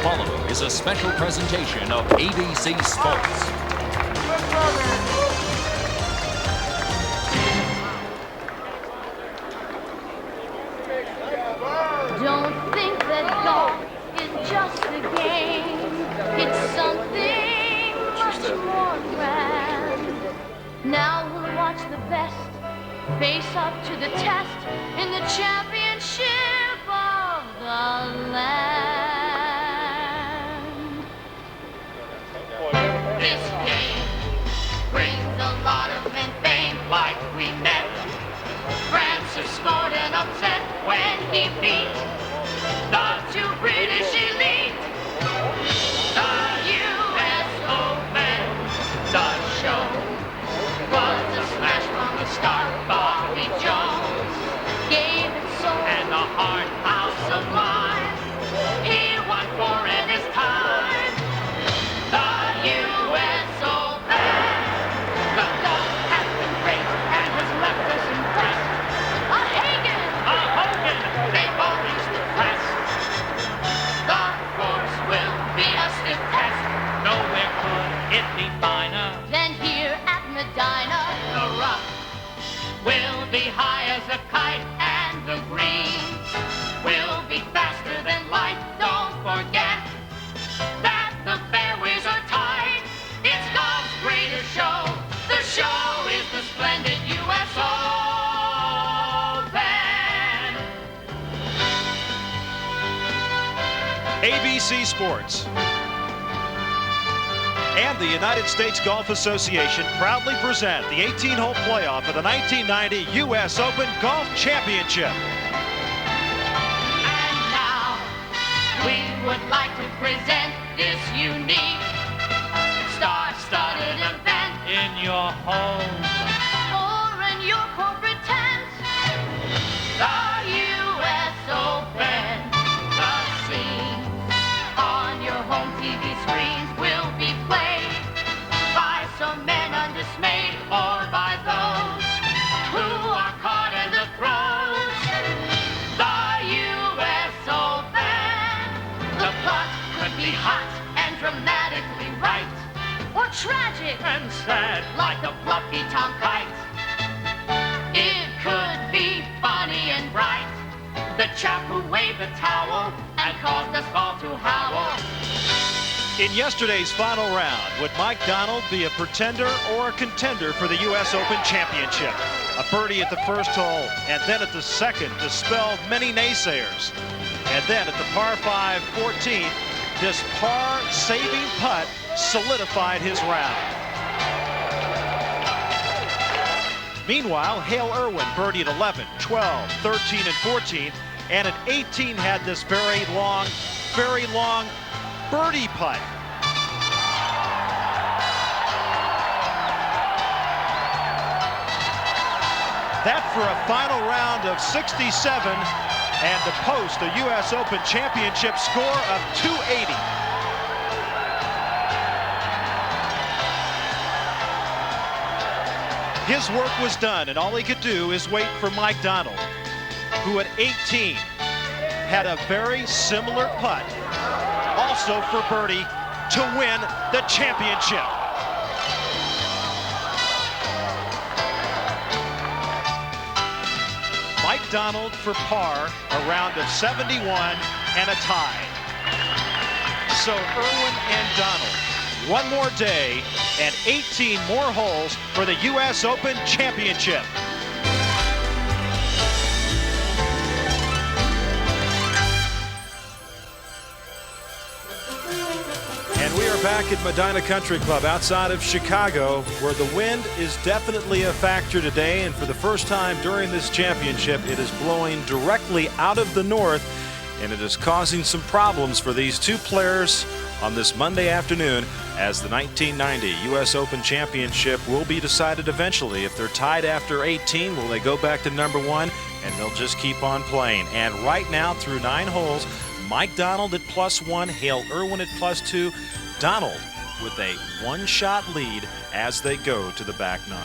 following is a special presentation of ABC Sports. Don't think that golf is just a game. It's something much more grand. Now we'll watch the best face up to the test in the championship of the land. This game brings a lot of men fame, like we met. Francis scored an upset when he beat the two British elite. The US Open, the show was a smash from the start. Bobby Jones gave it soul and a hard house of mine. He won four in his time. The US Open. The golf has been great and has left us impressed. A Hagen, a Hogan, they've all reached the crest. The course will be a stiff test. Nowhere could it be finer than here at Medinah. The rough will be high as a kite, and the greens will be faster than light. Don't forget that the fairways are tight. It's golf's greatest show. The show is the splendid US Open. ABC Sports and the United States Golf Association proudly present the 18-hole playoff of the 1990 U.S. Open Golf Championship. And now we would like to present this unique star-studded event In your home. or in your corporate tent. The US Open, the scene on your home TV screens will be played by some men undismayed or by those who are caught in the throes. The US Open, the plot could be hot and dramatically right, or tragic and sad like the fluffy Tom Kite. It could be funny and bright, the chap who waved the towel and caused us all to howl. In yesterday's final round, would Mike Donald be a pretender or a contender for the U.S. Open Championship? A birdie at the first hole and then at the second dispelled many naysayers. And then at the par 5 14th, this par-saving putt solidified his round. Meanwhile, Hale Irwin birdied 11, 12, 13, and 14, and at 18 had this very long birdie putt. That for a final round of 67 and to post a U.S. Open Championship score of 280. His work was done, and all he could do is wait for Mike Donald, who at 18 had a very similar putt, also for birdie, to win the championship. Mike Donald for par, a round of 71 and a tie. So Irwin and Donald, one more day and 18 more holes for the U.S. Open Championship. And we are back at Medinah Country Club outside of Chicago, where the wind is definitely a factor today, and for the first time during this championship it is blowing directly out of the north, and it is causing some problems for these two players on this Monday afternoon, as the 1990 U.S. Open Championship will be decided eventually. If they're tied after 18, will they go back to number one, and they'll just keep on playing. And right now, through 9 holes, Mike Donald at +1, Hale Irwin at +2. Donald with a one-shot lead as they go to the back 9.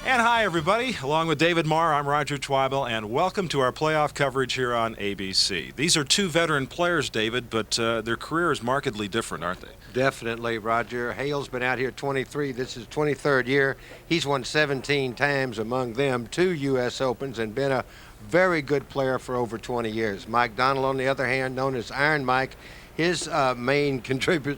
And hi, everybody. Along with David Marr, I'm Roger Twibel, and welcome to our playoff coverage here on ABC. These are two veteran players, David, but their career is markedly different, aren't they? Definitely, Roger. Hale's been out here 23. This is 23rd year. He's won 17 times, among them 2 U.S. Opens, and been a very good player for over 20 years. Mike Donald, on the other hand, known as Iron Mike, his main contributing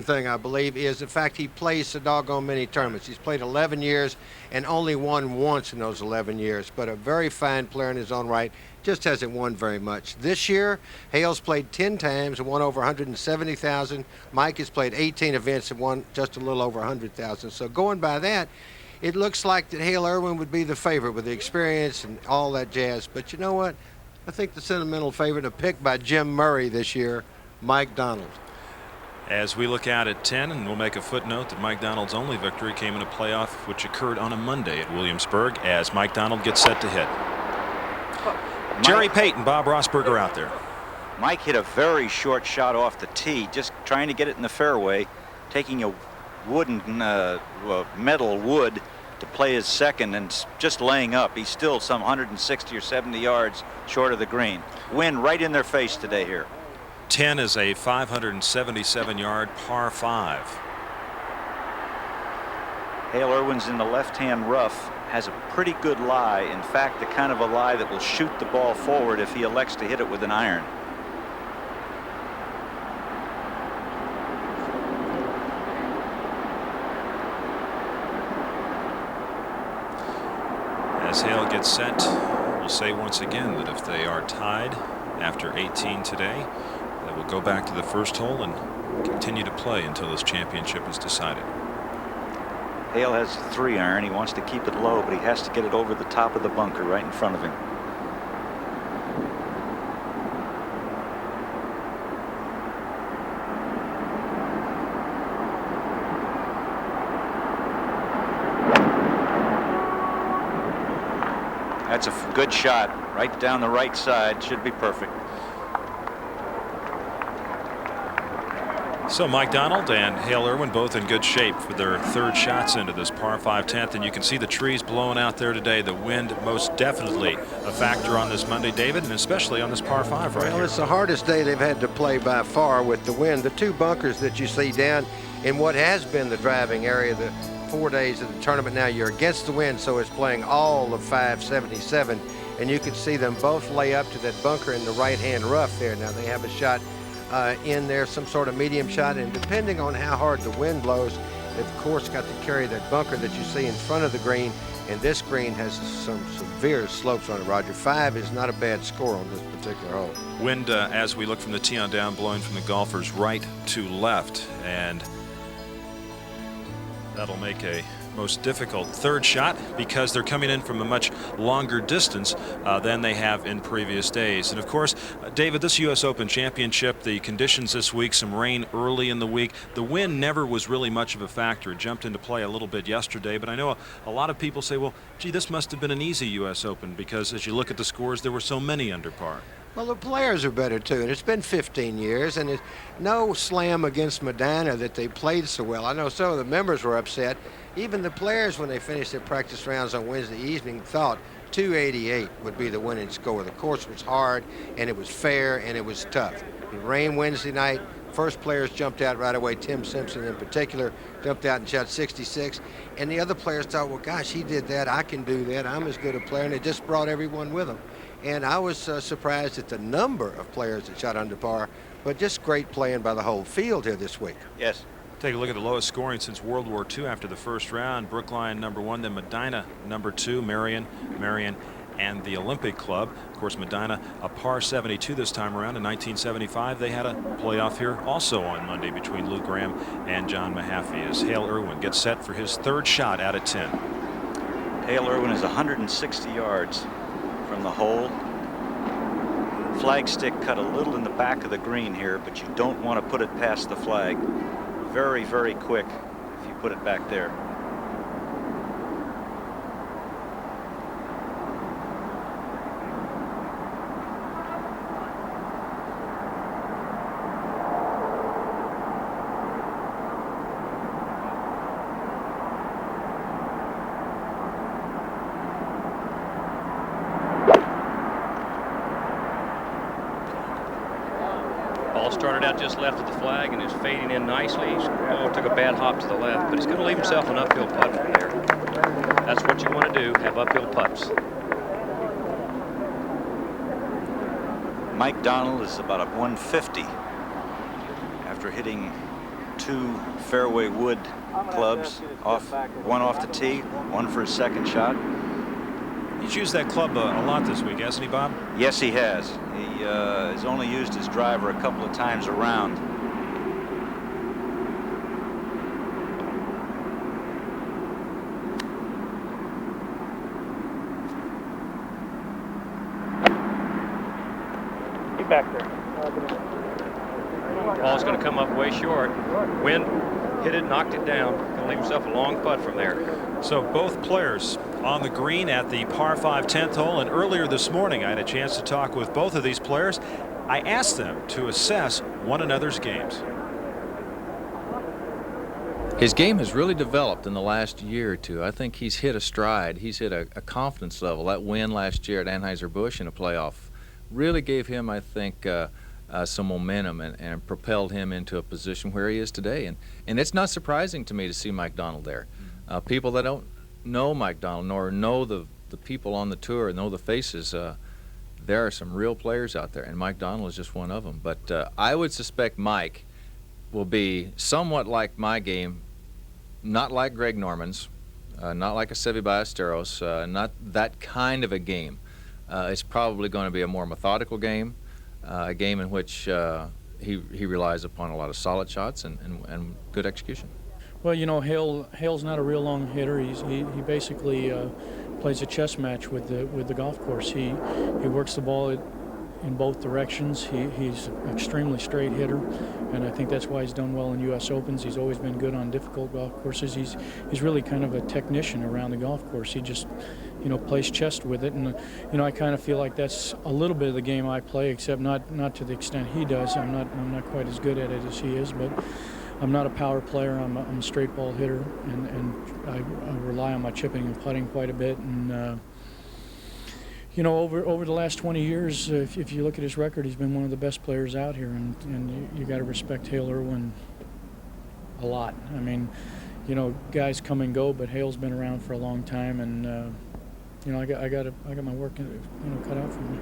thing, I believe, is the fact he plays so doggone many tournaments. He's played 11 years and only won once in those 11 years, but a very fine player in his own right, just hasn't won very much. This year, Hale's played 10 times and won over 170,000. Mike has played 18 events and won just a little over 100,000. So going by that, it looks like that Hale Irwin would be the favorite with the experience and all that jazz. But you know what? I think the sentimental favorite, a pick by Jim Murray this year, Mike Donald. As we look out at 10, and we'll make a footnote that Mike Donald's only victory came in a playoff which occurred on a Monday at Williamsburg, as Mike Donald gets set to hit. Jerry Payton, Bob Rossberger out there. Mike hit a very short shot off the tee, just trying to get it in the fairway, taking a wooden, metal wood to play his second and just laying up. He's still some 160 or 70 yards short of the green. Wind right in their face today here. 10 is a 577-yard par 5. Hale Irwin's in the left-hand rough, has a pretty good lie. In fact, the kind of a lie that will shoot the ball forward if he elects to hit it with an iron. As Hale gets set, we'll say once again that if they are tied after 18 today, they will go back to the first hole and continue to play until this championship is decided. Hale has a 3-iron. He wants to keep it low, but he has to get it over the top of the bunker right in front of him. That's a good shot right down the right side. Should be perfect. So Mike Donald and Hale Irwin both in good shape for their third shots into this par 5 10th, and you can see the trees blowing out there today. The wind most definitely a factor on this Monday, David, and especially on this par 5 right here. Well, it's the hardest day they've had to play by far with the wind. The 2 bunkers that you see down in what has been the driving area, the 4 days of the tournament, now you're against the wind, so it's playing all of 577, and you can see them both lay up to that bunker in the right-hand rough there. Now they have a shot in there, some sort of medium shot, and depending on how hard the wind blows, they've of course got to carry that bunker that you see in front of the green, and this green has some severe slopes on it, Roger. 5 is not a bad score on this particular hole. Wind, as we look from the tee on down, blowing from the golfers right to left, and that'll make a most difficult third shot because they're coming in from a much longer distance than they have in previous days. And of course, David, this U.S. Open Championship, the conditions this week, some rain early in the week. The wind never was really much of a factor. It jumped into play a little bit yesterday, but I know a lot of people say, well, gee, this must have been an easy U.S. Open because as you look at the scores, there were so many under par. Well, the players are better, too, and it's been 15 years, and it's no slam against Medinah that they played so well. I know some of the members were upset. Even the players, when they finished their practice rounds on Wednesday evening, thought 288 would be the winning score. The course was hard, and it was fair, and it was tough. It rained Wednesday night. First players jumped out right away. Tim Simpson in particular jumped out and shot 66. And the other players thought, well, gosh, he did that. I can do that. I'm as good a player. And it just brought everyone with them. And I was surprised at the number of players that shot under par, but just great playing by the whole field here this week. Yes. Take a look at the lowest scoring since World War II after the first round. Brookline #1, then Medinah #2, Marion, and the Olympic Club. Of course, Medinah a par 72 this time around. In 1975, they had a playoff here also on Monday between Lou Graham and John Mahaffey as Hale Irwin gets set for his third shot out of 10. Hale Irwin is 160 yards from the hole. Flag stick cut a little in the back of the green here, but you don't want to put it past the flag. Very, very quick if you put it back there. started out just left of the flag and is fading in nicely. He's, took a bad hop to the left, but he's going to leave himself an uphill putt from there. That's what you want to do, have uphill putts. Mike Donald is about a 150 after hitting 2 fairway wood clubs, one off the tee, one for his second shot. He's used that club a lot this week, hasn't he, Bob? Yes, he has. He has only used his driver a couple of times around. Get back there. Ball's going to come up way short. Wind hit it, knocked it down. Going to leave himself a long putt from there. So both players on the green at the par 5 10th hole, and earlier this morning I had a chance to talk with both of these players. I asked them to assess one another's games. His game has really developed in the last year or two. I think he's hit a stride. He's hit a confidence level. That win last year at Anheuser-Busch in a playoff really gave him, I think, some momentum and propelled him into a position where he is today. And it's not surprising to me to see Mike Donald there. People that don't know Mike Donald nor know the people on the tour, know the faces, there are some real players out there, and Mike Donald is just one of them. But I would suspect Mike will be somewhat like my game, not like Greg Norman's, not like a Seve Ballesteros, not that kind of a game. It's probably going to be a more methodical game, a game in which he relies upon a lot of solid shots and good execution. Well, you know, Hale's not a real long hitter. He basically plays a chess match with the golf course. He works the ball in both directions. He's an extremely straight hitter, and I think that's why he's done well in U.S. Opens. He's always been good on difficult golf courses. He's really kind of a technician around the golf course. He just, you know, plays chess with it, and you know, I kind of feel like that's a little bit of the game I play, except not to the extent he does. I'm not quite as good at it as he is, but I'm not a power player. I'm a straight ball hitter, and I rely on my chipping and putting quite a bit. And you know, over the last 20 years, if you look at his record, he's been one of the best players out here, and you got to respect Hale Irwin a lot. I mean, you know, guys come and go, but Hale's been around for a long time, and you know, I got my work, you know, cut out for me.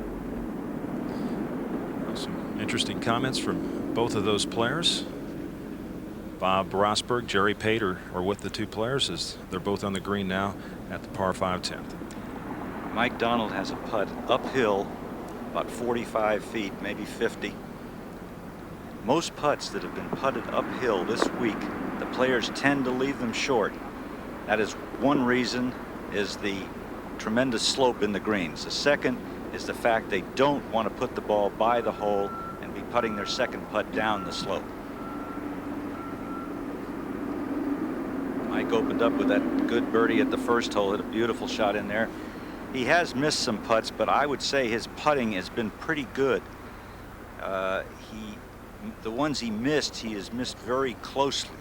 Some interesting comments from both of those players. Bob Rosberg, Jerry Pate are with the two players as they're both on the green now at the par 5 10th. Mike Donald has a putt uphill about 45 feet, maybe 50. Most putts that have been putted uphill this week, the players tend to leave them short. That is one reason, is the tremendous slope in the greens. The second is the fact they don't want to put the ball by the hole and be putting their second putt down the slope. Mike opened up with that good birdie at the first hole, hit a beautiful shot in there. He has missed some putts, but I would say his putting has been pretty good. The ones he missed, he has missed very closely.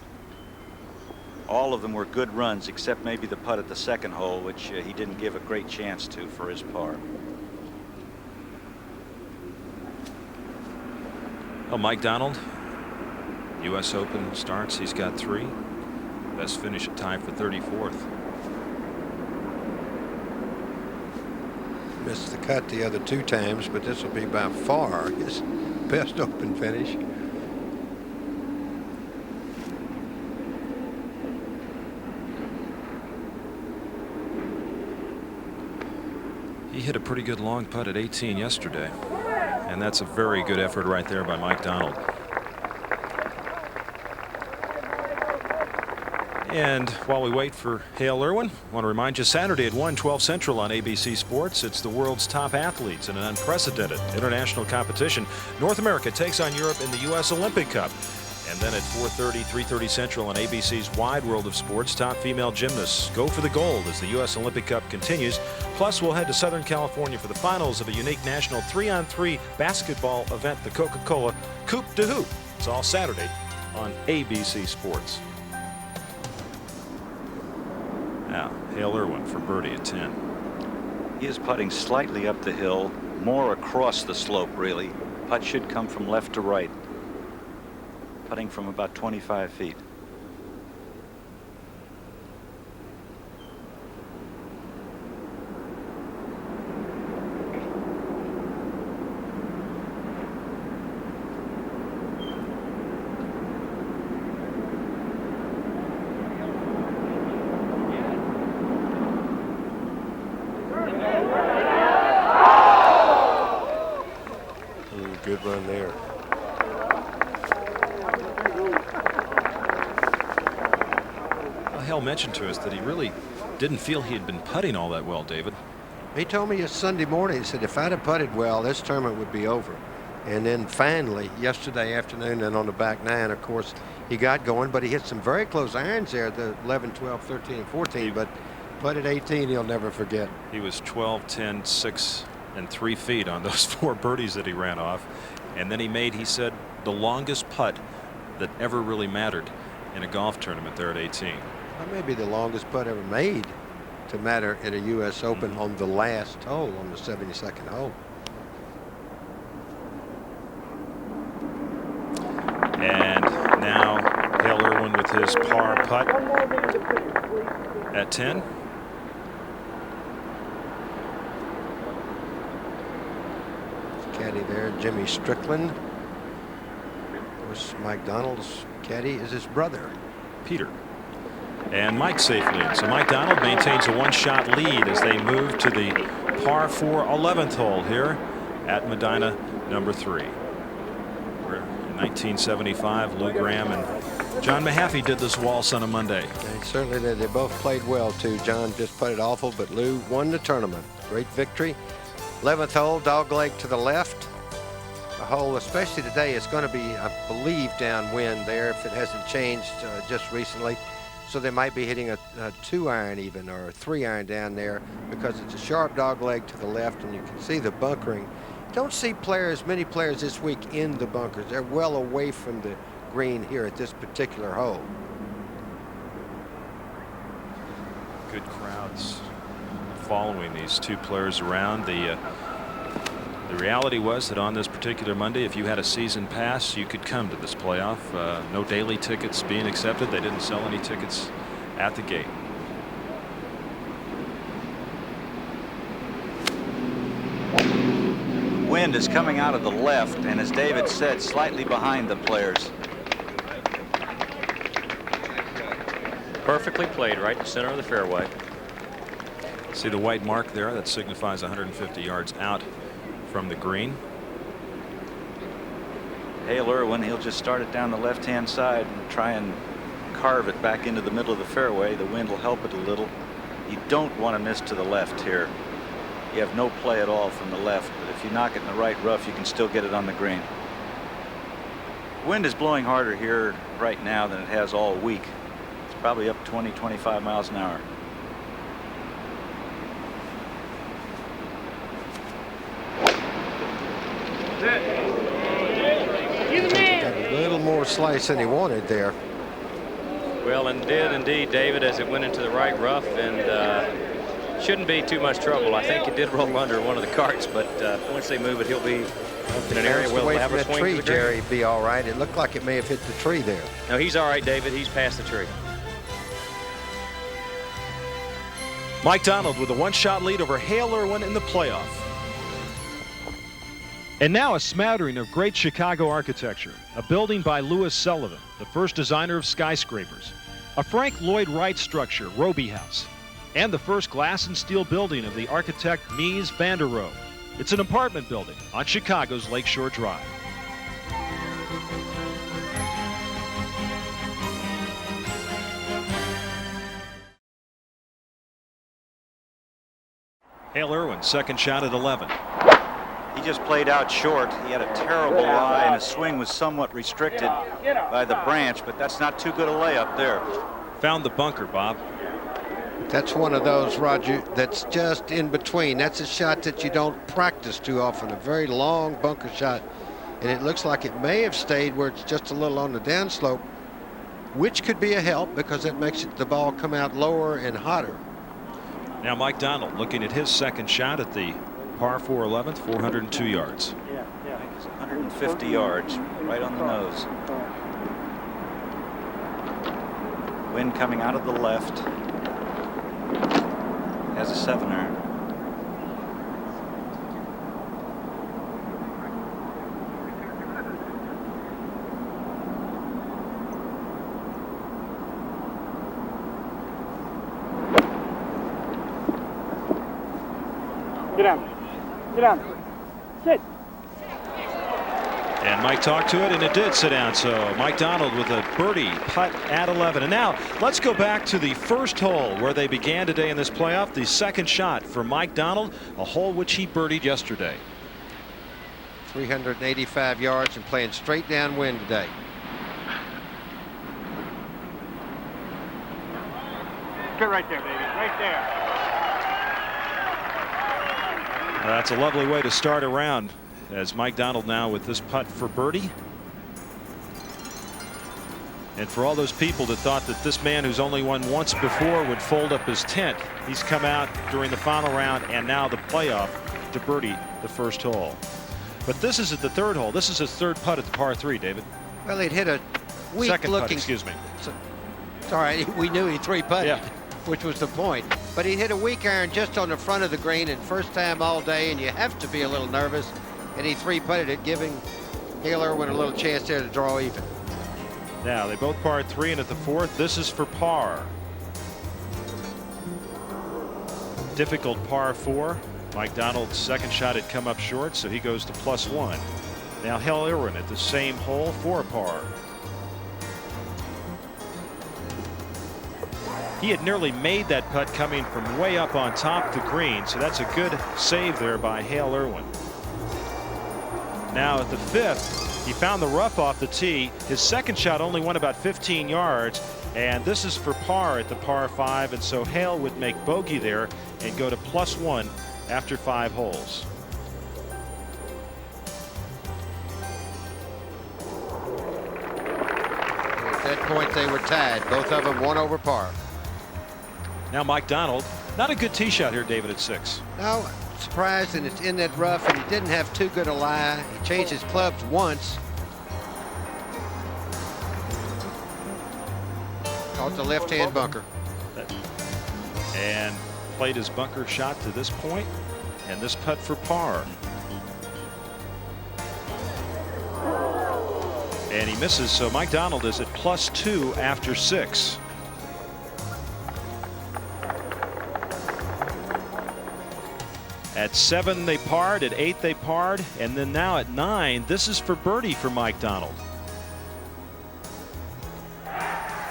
All of them were good runs, except maybe the putt at the second hole, which he didn't give a great chance to for his par. Well, Mike Donald, U.S. Open starts. He's got 3. Best finish at time for 34th. Missed the cut the other 2 times, but this will be by far his best Open finish. He hit a pretty good long putt at 18 yesterday, and that's a very good effort right there by Mike Donald. And while we wait for Hale Irwin, I want to remind you, Saturday at 1:12 Central on ABC Sports, it's the world's top athletes in an unprecedented international competition. North America takes on Europe in the U.S. Olympic Cup. And then at 4:30, 3:30 Central on ABC's Wide World of Sports, top female gymnasts go for the gold as the U.S. Olympic Cup continues. Plus, we'll head to Southern California for the finals of a unique national 3-on-3 basketball event, the Coca-Cola Coupe de Hoop. It's all Saturday on ABC Sports. Now, Hale Irwin for birdie at 10. He is putting slightly up the hill, more across the slope, really. Putt should come from left to right. putting from about 25 feet. Good run there. Well, Hale mentioned to us that he really didn't feel he had been putting all that well, David. He told me Sunday morning, he said, if I'd have putted well, this tournament would be over. And then finally, yesterday afternoon, and on the back nine, of course, he got going, but he hit some very close irons there, the 11, 12, 13, and 14, but putted 18, he'll never forget. He was 12, 10, 6, and 3 feet on those 4 birdies that he ran off. And then he made, he said, the longest putt that ever really mattered in a golf tournament there at 18. That may be the longest putt ever made to matter at a U.S. Open on the last hole, on the 72nd hole. And now Hale Irwin with his par putt at 10. Caddy there, Jimmy Strickland. Of course, Mike Donald's caddy is his brother, Peter. And Mike safely in. So Mike Donald maintains a 1-shot lead as they move to the par 4 11th hole here at Medinah number 3. Where in 1975, Lou Graham and John Mahaffey did this waltz on a Monday. And certainly they both played well too. John just putted awful, but Lou won the tournament. Great victory. 11th hole, dogleg to the left. The hole, especially today, is going to be, I believe, downwind there if it hasn't changed just recently. So they might be hitting a 2-iron even, or a 3-iron down there, because it's a sharp dogleg to the left, and you can see the bunkering. Don't see many players this week in the bunkers. They're well away from the green here at this particular hole. Good crowds following these two players around. The reality was that on this particular Monday, if you had a season pass, you could come to this playoff. No daily tickets being accepted. They didn't sell any tickets at the gate. Wind is coming out of the left, and as David said, slightly behind the players. Perfectly played right in the center of the fairway. See the white mark there? That signifies 150 yards out from the green. Hale Irwin, he'll just start it down the left-hand side and try and carve it back into the middle of the fairway. The wind will help it a little. You don't want to miss to the left here. You have no play at all from the left, but if you knock it in the right rough, you can still get it on the green. Wind is blowing harder here right now than it has all week. It's probably up 20, 25 miles an hour. Got a little more slice than he wanted there. Well, and did indeed, David, as it went into the right rough, and shouldn't be too much trouble. I think it did roll under one of the carts, but once they move it, he'll be in an area where he'll have a swing tree, to the green. Jerry, be all right. It looked like it may have hit the tree there. No, he's all right, David. He's past the tree. Mike Donald with a 1-shot lead over Hale Irwin in the playoff. And now a smattering of great Chicago architecture. A building by Louis Sullivan, the first designer of skyscrapers. A Frank Lloyd Wright structure, Roby House. And the first glass and steel building of the architect Mies van der Rohe. It's an apartment building on Chicago's Lakeshore Drive. Hale Irwin, second shot at 11. He just played out short. He had a terrible lie, and his swing was somewhat restricted by the branch, but that's not too good a layup there. Found the bunker, Bob. That's one of those, Roger, that's just in between. That's a shot that you don't practice too often, a very long bunker shot. And it looks like it may have stayed where it's just a little on the downslope, which could be a help because it makes the ball come out lower and hotter. Now Mike Donald looking at his second shot at the par 4 11th, 402 yards. 150 yards, right on the nose. Wind coming out of the left. Has a 7-iron. Get down. Get down. Sit. And Mike talked to it, and it did sit down. So Mike Donald with a birdie putt at 11. And now let's go back to the first hole where they began today in this playoff. The second shot for Mike Donald, a hole which he birdied yesterday. 385 yards and playing straight downwind today. Get right there, baby. Right there. That's a lovely way to start a round, as Mike Donald now with this putt for birdie. And for all those people that thought that this man who's only won once before would fold up his tent, he's come out during the final round and now the playoff to birdie the first hole. But this is at the third hole. This is his third putt at the par 3, David. Well, he'd hit a weak Second looking. putt, excuse me. It's all right. We knew he 3-putted, Yeah. which was the point. But he hit a weak iron just on the front of the green, and first time all day, and you have to be a little nervous. And he 3-putted it, giving Hale Irwin a little chance there to draw even. Now they both par 3, and at the fourth, this is for par. Difficult par 4. Mike Donald's second shot had come up short, so he goes to +1. Now Hale Irwin at the same hole for par. He had nearly made that putt coming from way up on top the green, so that's a good save there by Hale Irwin. Now at the fifth, he found the rough off the tee. His second shot only went about 15 yards, and this is for par at the par 5, and so Hale would make bogey there and go to +1 after 5 holes. At that point, they were tied. Both of them 1 over par. Now Mike Donald, not a good tee shot here, David, at 6. No, surprised, and it's in that rough, and he didn't have too good a lie. He changed his clubs once. Caught the left-hand bunker. And played his bunker shot to this point, and this putt for par. And he misses, so Mike Donald is at +2 after 6. At 7 they parred, at 8 they parred, and then now at 9 this is for birdie for Mike Donald.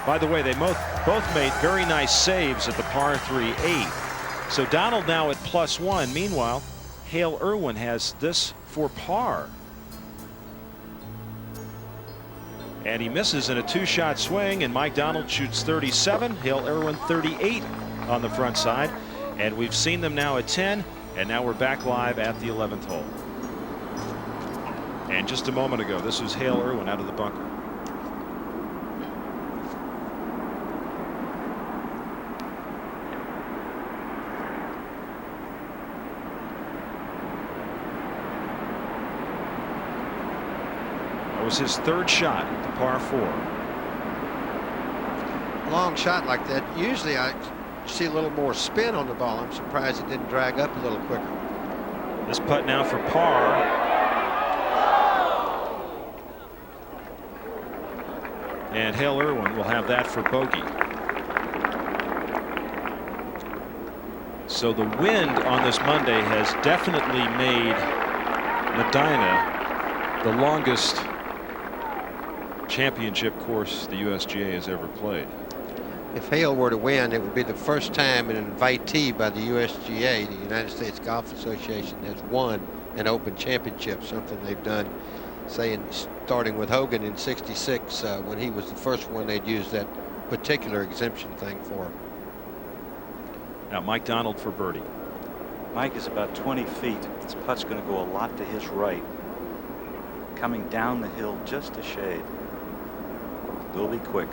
By the way, they both made very nice saves at the par 3 8. So Donald now at +1. Meanwhile, Hale Irwin has this for par. And he misses in a 2-shot swing, and Mike Donald shoots 37, Hale Irwin 38 on the front side. And we've seen them now at 10, and now we're back live at the 11th hole. And just a moment ago, this was Hale Irwin out of the bunker. That was his third shot at the par 4. Long shot like that. Usually I see a little more spin on the ball. I'm surprised it didn't drag up a little quicker. This putt now for par. And Hale Irwin will have that for bogey. So the wind on this Monday has definitely made Medinah the longest championship course the USGA has ever played. If Hale were to win, it would be the first time an invitee by the USGA, the United States Golf Association, has won an Open Championship, something they've done, say, starting with Hogan in '66, when he was the first one they'd used that particular exemption thing for. Now Mike Donald for birdie. Mike is about 20 feet. This putt's going to go a lot to his right. Coming down the hill just a shade. Will be quick.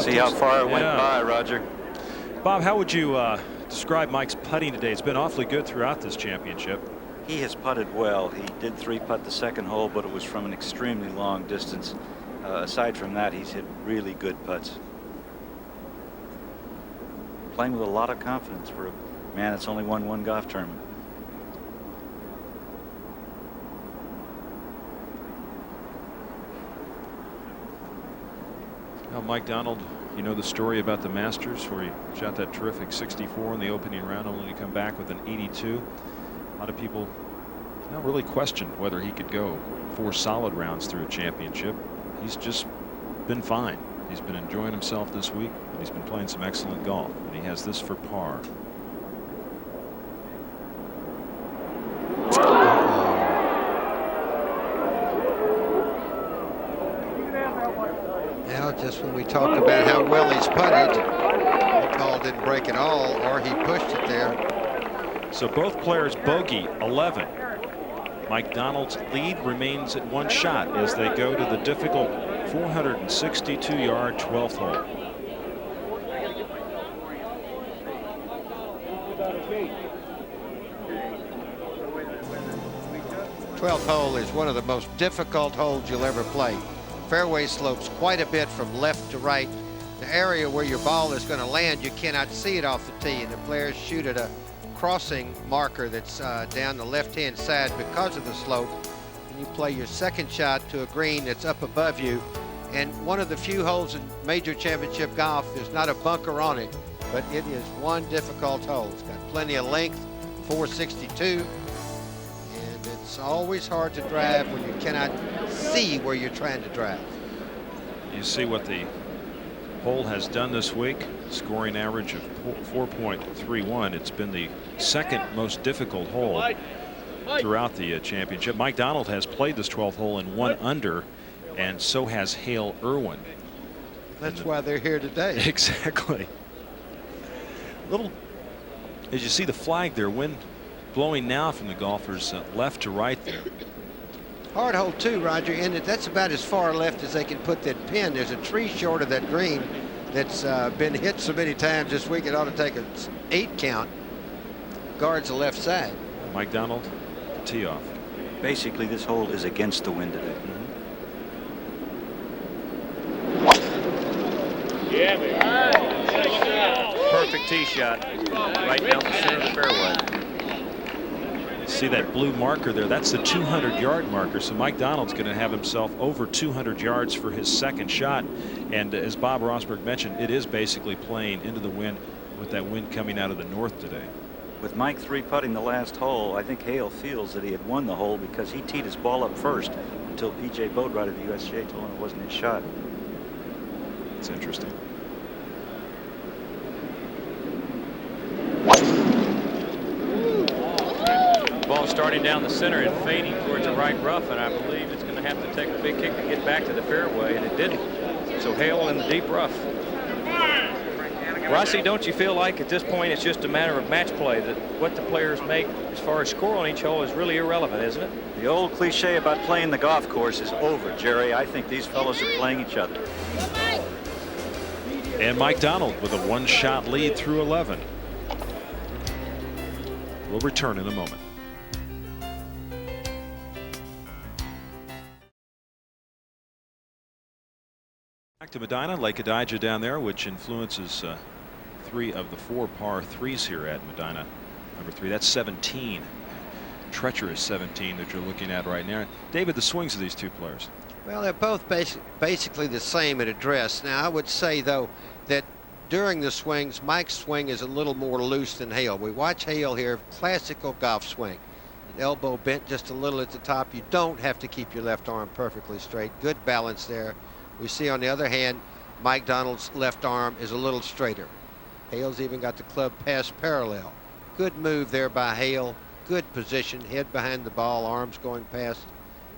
See how far it went by, Roger. Bob, how would you describe Mike's putting today? It's been awfully good throughout this championship. He has putted well. He did 3-putt the second hole, but it was from an extremely long distance. Aside from that, he's hit really good putts. Playing with a lot of confidence for a man that's only won one golf tournament. Now, Mike Donald, you know the story about the Masters where he shot that terrific 64 in the opening round, only to come back with an 82. A lot of people really questioned whether he could go 4 solid rounds through a championship. He's just been fine. He's been enjoying himself this week, and he's been playing some excellent golf, and he has this for par. Now, just when we talked about how well he's putted, the ball didn't break at all, or he pushed it there. So both players bogey 11. Mike Donald's lead remains at 1 shot as they go to the difficult 462-yard 12th hole. The 12th hole is one of the most difficult holes you'll ever play. Fairway slopes quite a bit from left to right. The area where your ball is going to land, you cannot see it off the tee, and the players shoot at a crossing marker that's down the left-hand side because of the slope. And you play your second shot to a green that's up above you. And one of the few holes in major championship golf, there's not a bunker on it, but it is one difficult hole. It's got plenty of length, 462. And it's always hard to drive when you cannot see where you're trying to drive. You see what the hole has done this week, scoring average of 4.31. It's been the second most difficult hole throughout the championship. Mike Donald has played this 12th hole in 1 under, and so has Hale Irwin. That's why they're here today. Exactly. Little, as you see the flag there, wind blowing now from the golfers left to right there. Hard hole too, Roger, and that's about as far left as they can put that pin. There's a tree short of that green that's been hit so many times this week it ought to take an 8 count. Guards the left side. Mike Donald, tee off. Basically, this hole is against the wind today. Yeah, baby. Perfect tee shot. Right down the center of the fairway. See that blue marker there? That's the 200-yard marker. So Mike Donald's going to have himself over 200 yards for his second shot. And as Bob Rosberg mentioned, it is basically playing into the wind with that wind coming out of the north today. With Mike 3-putting the last hole, I think Hale feels that he had won the hole because he teed his ball up first until P.J. Bodewright of the USGA told him it wasn't his shot. It's interesting. Ball starting down the center and fading towards the right rough, and I believe it's going to have to take a big kick to get back to the fairway, and it didn't. So Hale in the deep rough. Rossi, don't you feel like at this point it's just a matter of match play, that what the players make as far as score on each hole is really irrelevant, isn't it? The old cliche about playing the golf course is over, Jerry. I think these fellows are playing each other. And Mike Donald with a 1-shot lead through 11. We'll return in a moment. Back to Medinah, Lake Adija down there, which influences 3 of the 4 par 3s here at Medinah. Number 3, that's 17. Treacherous 17 that you're looking at right now. David, the swings of these two players. Well, they're both basically the same at address. Now, I would say, though, that during the swings, Mike's swing is a little more loose than Hale. We watch Hale here, classical golf swing. Elbow bent just a little at the top. You don't have to keep your left arm perfectly straight. Good balance there. We see, on the other hand, Mike Donald's left arm is a little straighter. Hale's even got the club pass parallel. Good move there by Hale. Good position, head behind the ball, arms going past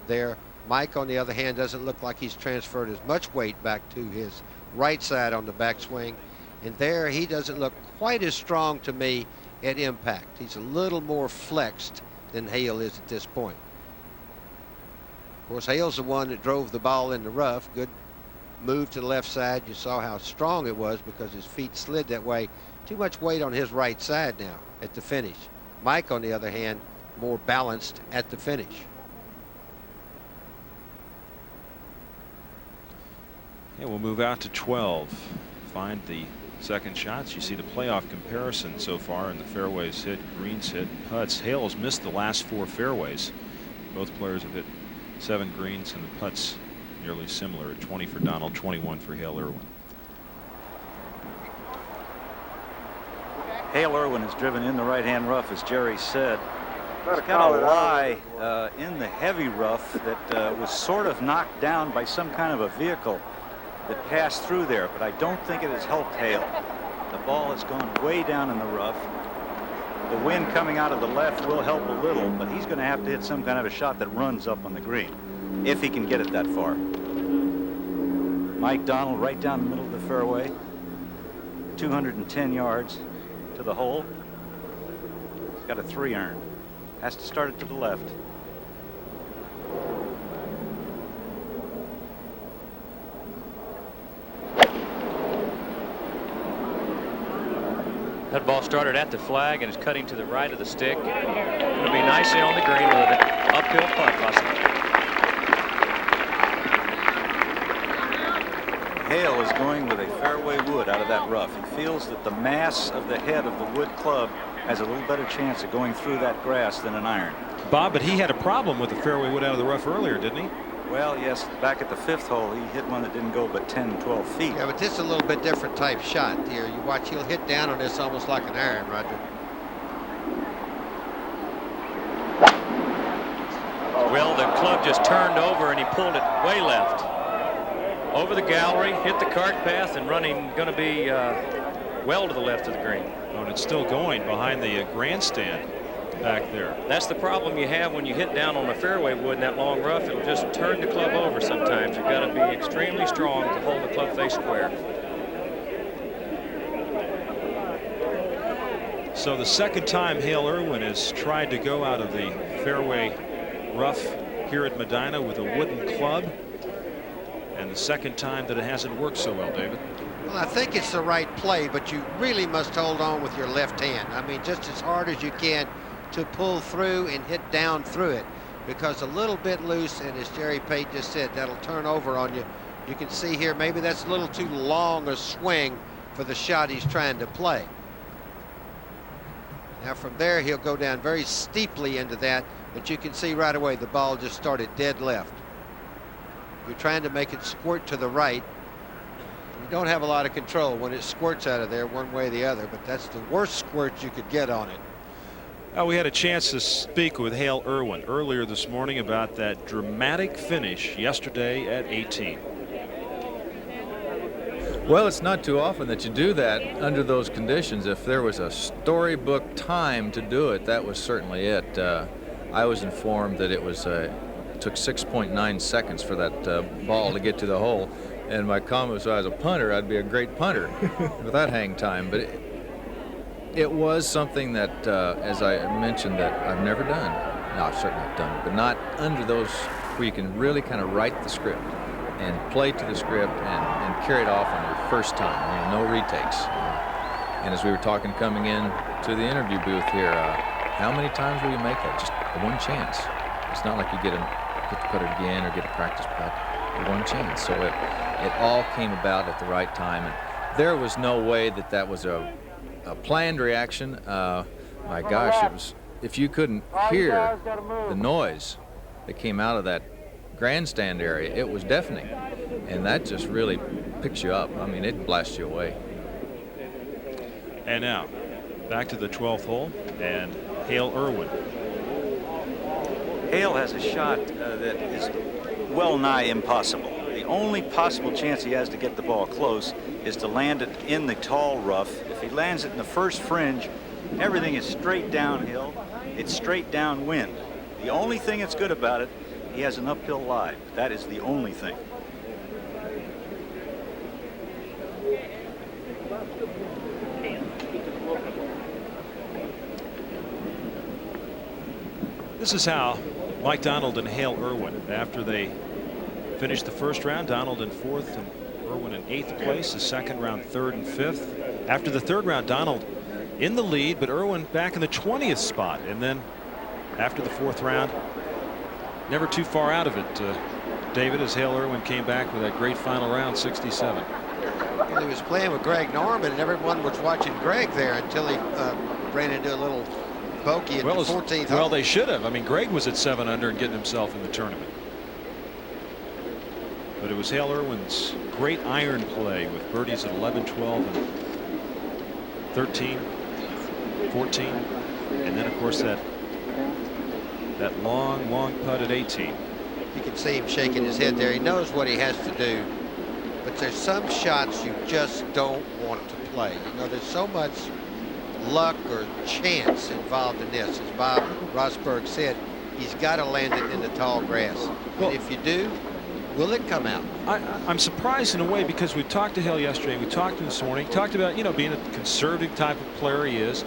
there. Mike, on the other hand, doesn't look like he's transferred as much weight back to his right side on the backswing. And there, he doesn't look quite as strong to me at impact. He's a little more flexed than Hale is at this point. Of course, Hale's the one that drove the ball in the rough. Good moved to the left side. You saw how strong it was because his feet slid that way. Too much weight on his right side now at the finish. Mike, on the other hand, more balanced at the finish. Yeah, we'll move out to 12. Find the second shots. You see the playoff comparison so far in the fairways hit, greens hit, putts. Hale's missed the last 4 fairways. Both players have hit 7 greens, and the putts nearly similar at 20 for Donald, 21 for Hale Irwin. Hale Irwin is driven in the right-hand rough, as Jerry said. He's got a lie in the heavy rough that was sort of knocked down by some kind of a vehicle that passed through there, but I don't think it has helped Hale. The ball has gone way down in the rough. The wind coming out of the left will help a little, but he's going to have to hit some kind of a shot that runs up on the green, if he can get it that far. Mike Donald right down the middle of the fairway, 210 yards to the hole. He's got a 3-iron. Has to start it to the left. That ball started at the flag and is cutting to the right of the stick. It'll be nicely on the green with an uphill putt possibly. Hale is going with a fairway wood out of that rough. He feels that the mass of the head of the wood club has a little better chance of going through that grass than an iron. Bob, but he had a problem with the fairway wood out of the rough earlier, didn't he? Well, yes, back at the 5th hole, he hit one that didn't go but 10, 12 feet. Yeah, but this is a little bit different type shot here. You watch, he'll hit down on this almost like an iron, Roger. Well, the club just turned over and he pulled it way left. Over the gallery, hit the cart path, and running going to be well to the left of the green. Oh, and it's still going behind the grandstand back there. That's the problem you have when you hit down on a fairway wood in that long rough. It'll just turn the club over sometimes. You've got to be extremely strong to hold the club face square. So the second time Hale Irwin has tried to go out of the fairway rough here at Medinah with a wooden club, and the second time that it hasn't worked so well, David. Well, I think it's the right play, but you really must hold on with your left hand. I mean, just as hard as you can to pull through and hit down through it, because a little bit loose, and as Jerry Pate just said, that'll turn over on you. You can see here, maybe that's a little too long a swing for the shot he's trying to play. Now from there, he'll go down very steeply into that, but you can see right away the ball just started dead left. You're trying to make it squirt to the right. You don't have a lot of control when it squirts out of there one way or the other, but that's the worst squirt you could get on it. We had a chance to speak with Hale Irwin earlier this morning about that dramatic finish yesterday at 18. Well, it's not too often that you do that under those conditions. If there was a storybook time to do it, that was certainly it. I was informed that it was took 6.9 seconds for that ball to get to the hole, and my comment was, as a punter, I'd be a great punter with that hang time. But it was something that, as I mentioned, that I've never done. No, I've certainly done it, but not under those where you can really kind of write the script and play to the script and carry it off on your first time. No retakes. And as we were talking coming in to the interview booth here, how many times will you make that? Just one chance. It's not like you get to put it again or get a practice putt. One chance. So it all came about at the right time, and there was no way that was a planned reaction. My gosh, it was, if you couldn't hear the noise that came out of that grandstand area, it was deafening, and that just really picks you up. I mean, it blasts you away. And now back to the 12th hole, and Hale Irwin. Hale has a shot that is well nigh impossible. The only possible chance he has to get the ball close is to land it in the tall rough. If he lands it in the first fringe, everything is straight downhill. It's straight downwind. The only thing that's good about it, he has an uphill lie. That is the only thing. This is how Mike Donald and Hale Irwin, after they finished the first round, Donald in 4th and Irwin in 8th place, the second round 3rd and 5th. After the 3rd round, Donald in the lead, but Irwin back in the 20th spot. And then after the 4th round, never too far out of it, David, as Hale Irwin came back with that great final round, 67. Well, he was playing with Greg Norman, and everyone was watching Greg there until he ran into a little bogey at the 14th hole. Well, they should have. I mean, Greg was at 7 under and getting himself in the tournament. But it was Hale Irwin's great iron play with birdies at 11, 12, and 13, 14. And then, of course, that long putt at 18. You can see him shaking his head there. He knows what he has to do. But there's some shots you just don't want to play. You know, there's so much luck or chance involved in this. As Bob Rosberg said, he's got to land it in the tall grass. Well, and if you do, will it come out? I'm surprised in a way, because we talked to Hale yesterday. We talked to him this morning. He talked about, you know, being a conservative type of player he is.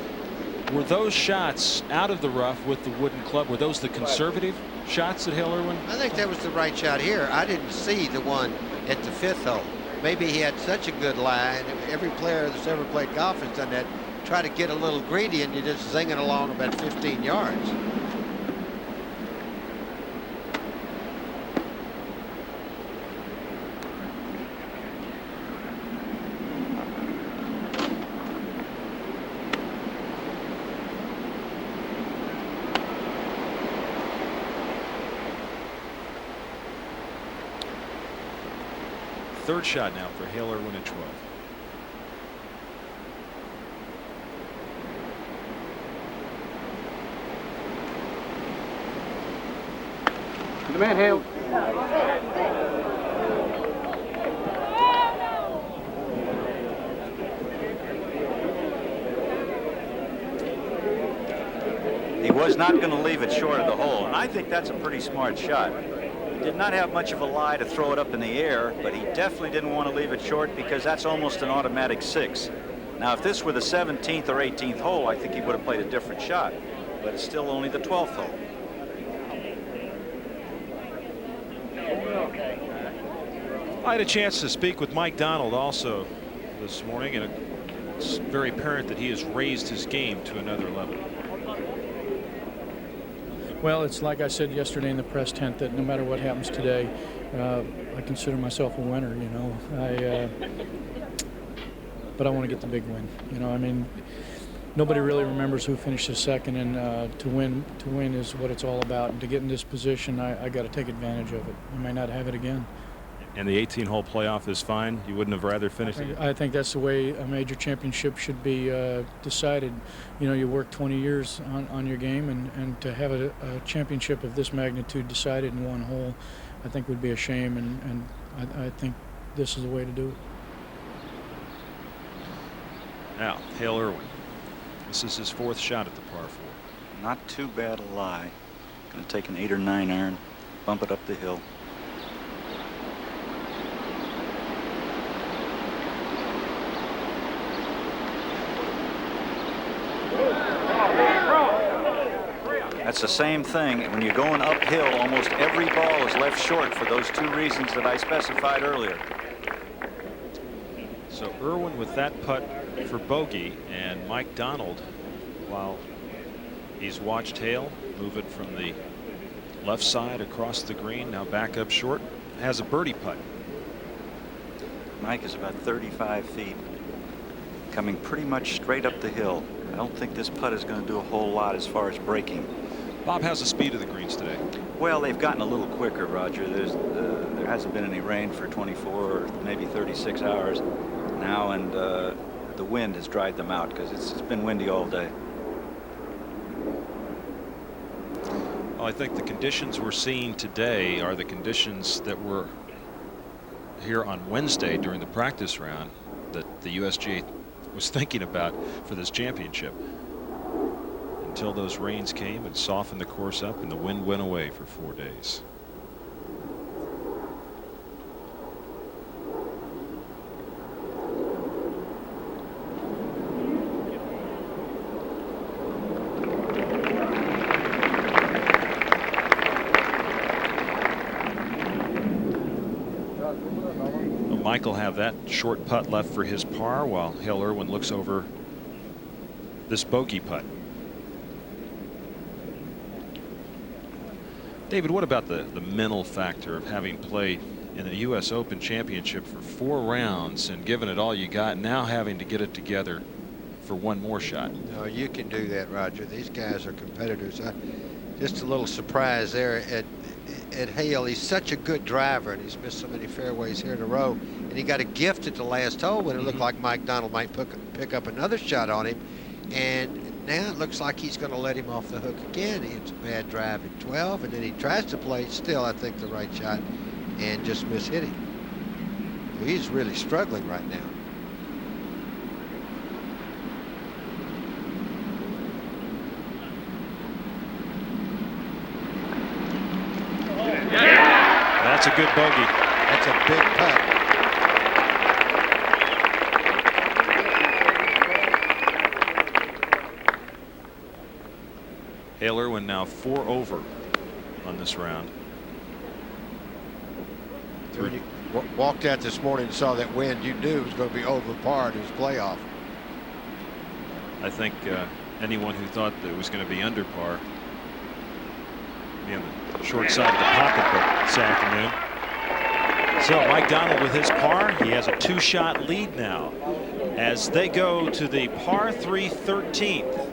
Were those shots out of the rough with the wooden club, were those the conservative shots at Hale Irwin? I think that was the right shot here. I didn't see the one at the 5th hole. Maybe he had such a good lie, and every player that's ever played golf has done that. Try to get a little greedy and you're just zinging along about 15 yards. Third shot now for Hale Irwin at 12. The man, Hale. He was not going to leave it short of the hole, and I think that's a pretty smart shot. He did not have much of a lie to throw it up in the air, but he definitely didn't want to leave it short, because that's almost an automatic 6. Now, if this were the 17th or 18th hole, I think he would have played a different shot, but it's still only the 12th hole. I had a chance to speak with Mike Donald also this morning, and it's very apparent that he has raised his game to another level. Well, it's like I said yesterday in the press tent, that no matter what happens today, I consider myself a winner, you know. But I want to get the big win. You know, I mean, nobody really remembers who finishes second, and to win is what it's all about. And to get in this position, I got to take advantage of it. I may not have it again. And the 18-hole playoff is fine? You wouldn't have rather finished it? I think that's the way a major championship should be decided. You know, you work 20 years on your game, and to have a championship of this magnitude decided in one hole, I think would be a shame, and I think this is the way to do it. Now, Hale Irwin. This is his 4th shot at the par 4. Not too bad a lie. Going to take an 8 or 9 iron, bump it up the hill. That's the same thing. When you're going uphill, almost every ball is left short for those 2 reasons that I specified earlier. So Irwin with that putt for bogey, and Mike Donald, while he's watched Hale move it from the left side across the green, now back up short, has a birdie putt. Mike is about 35 feet, coming pretty much straight up the hill. I don't think this putt is going to do a whole lot as far as braking. Bob, how's the speed of the greens today? Well, they've gotten a little quicker, Roger. There hasn't been any rain for 24 or maybe 36 hours now, and the wind has dried them out, because it's been windy all day. Well, I think the conditions we're seeing today are the conditions that were here on Wednesday during the practice round that the USGA was thinking about for this championship, until those rains came and softened the course up and the wind went away for 4 days. Mike will have that short putt left for his par, while Hale Irwin looks over this bogey putt. David, what about the mental factor of having played in the U.S. Open Championship for 4 rounds and given it all you got, now having to get it together for one more shot? No, you can do that, Roger. These guys are competitors. Just a little surprise there at Hale. He's such a good driver, and he's missed so many fairways here in a row. And he got a gift at the last hole when it looked like Mike Donald might pick up another shot on him. And now it looks like he's going to let him off the hook again. He hits a bad drive at 12, and then he tries to play still, I think, the right shot and just mishit him. So he's really struggling right now. That's a good bogey. That's a big putt. Hale Irwin now 4 over on this round. When you walked out this morning and saw that wind, you knew it was going to be over par in his playoff. I think anyone who thought that it was going to be under par be on the short side of the pocketbook this afternoon. So Mike Donald with his par, he has a 2-shot lead now as they go to the par 3 13th.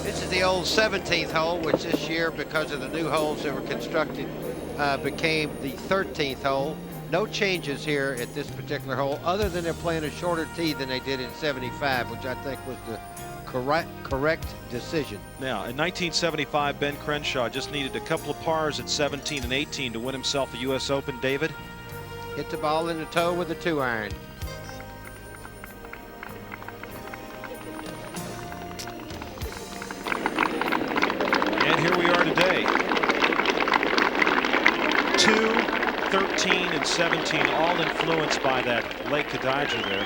This is the old 17th hole, which this year, because of the new holes that were constructed, became the 13th hole. No changes here at this particular hole, other than they're playing a shorter tee than they did in 75, which I think was the correct decision. Now, in 1975, Ben Crenshaw just needed a couple of pars at 17 and 18 to win himself a U.S. Open. David? Hit the ball in the toe with a 2-iron. And here we are today. 2, 13, and 17, all influenced by that Lake Kadija there.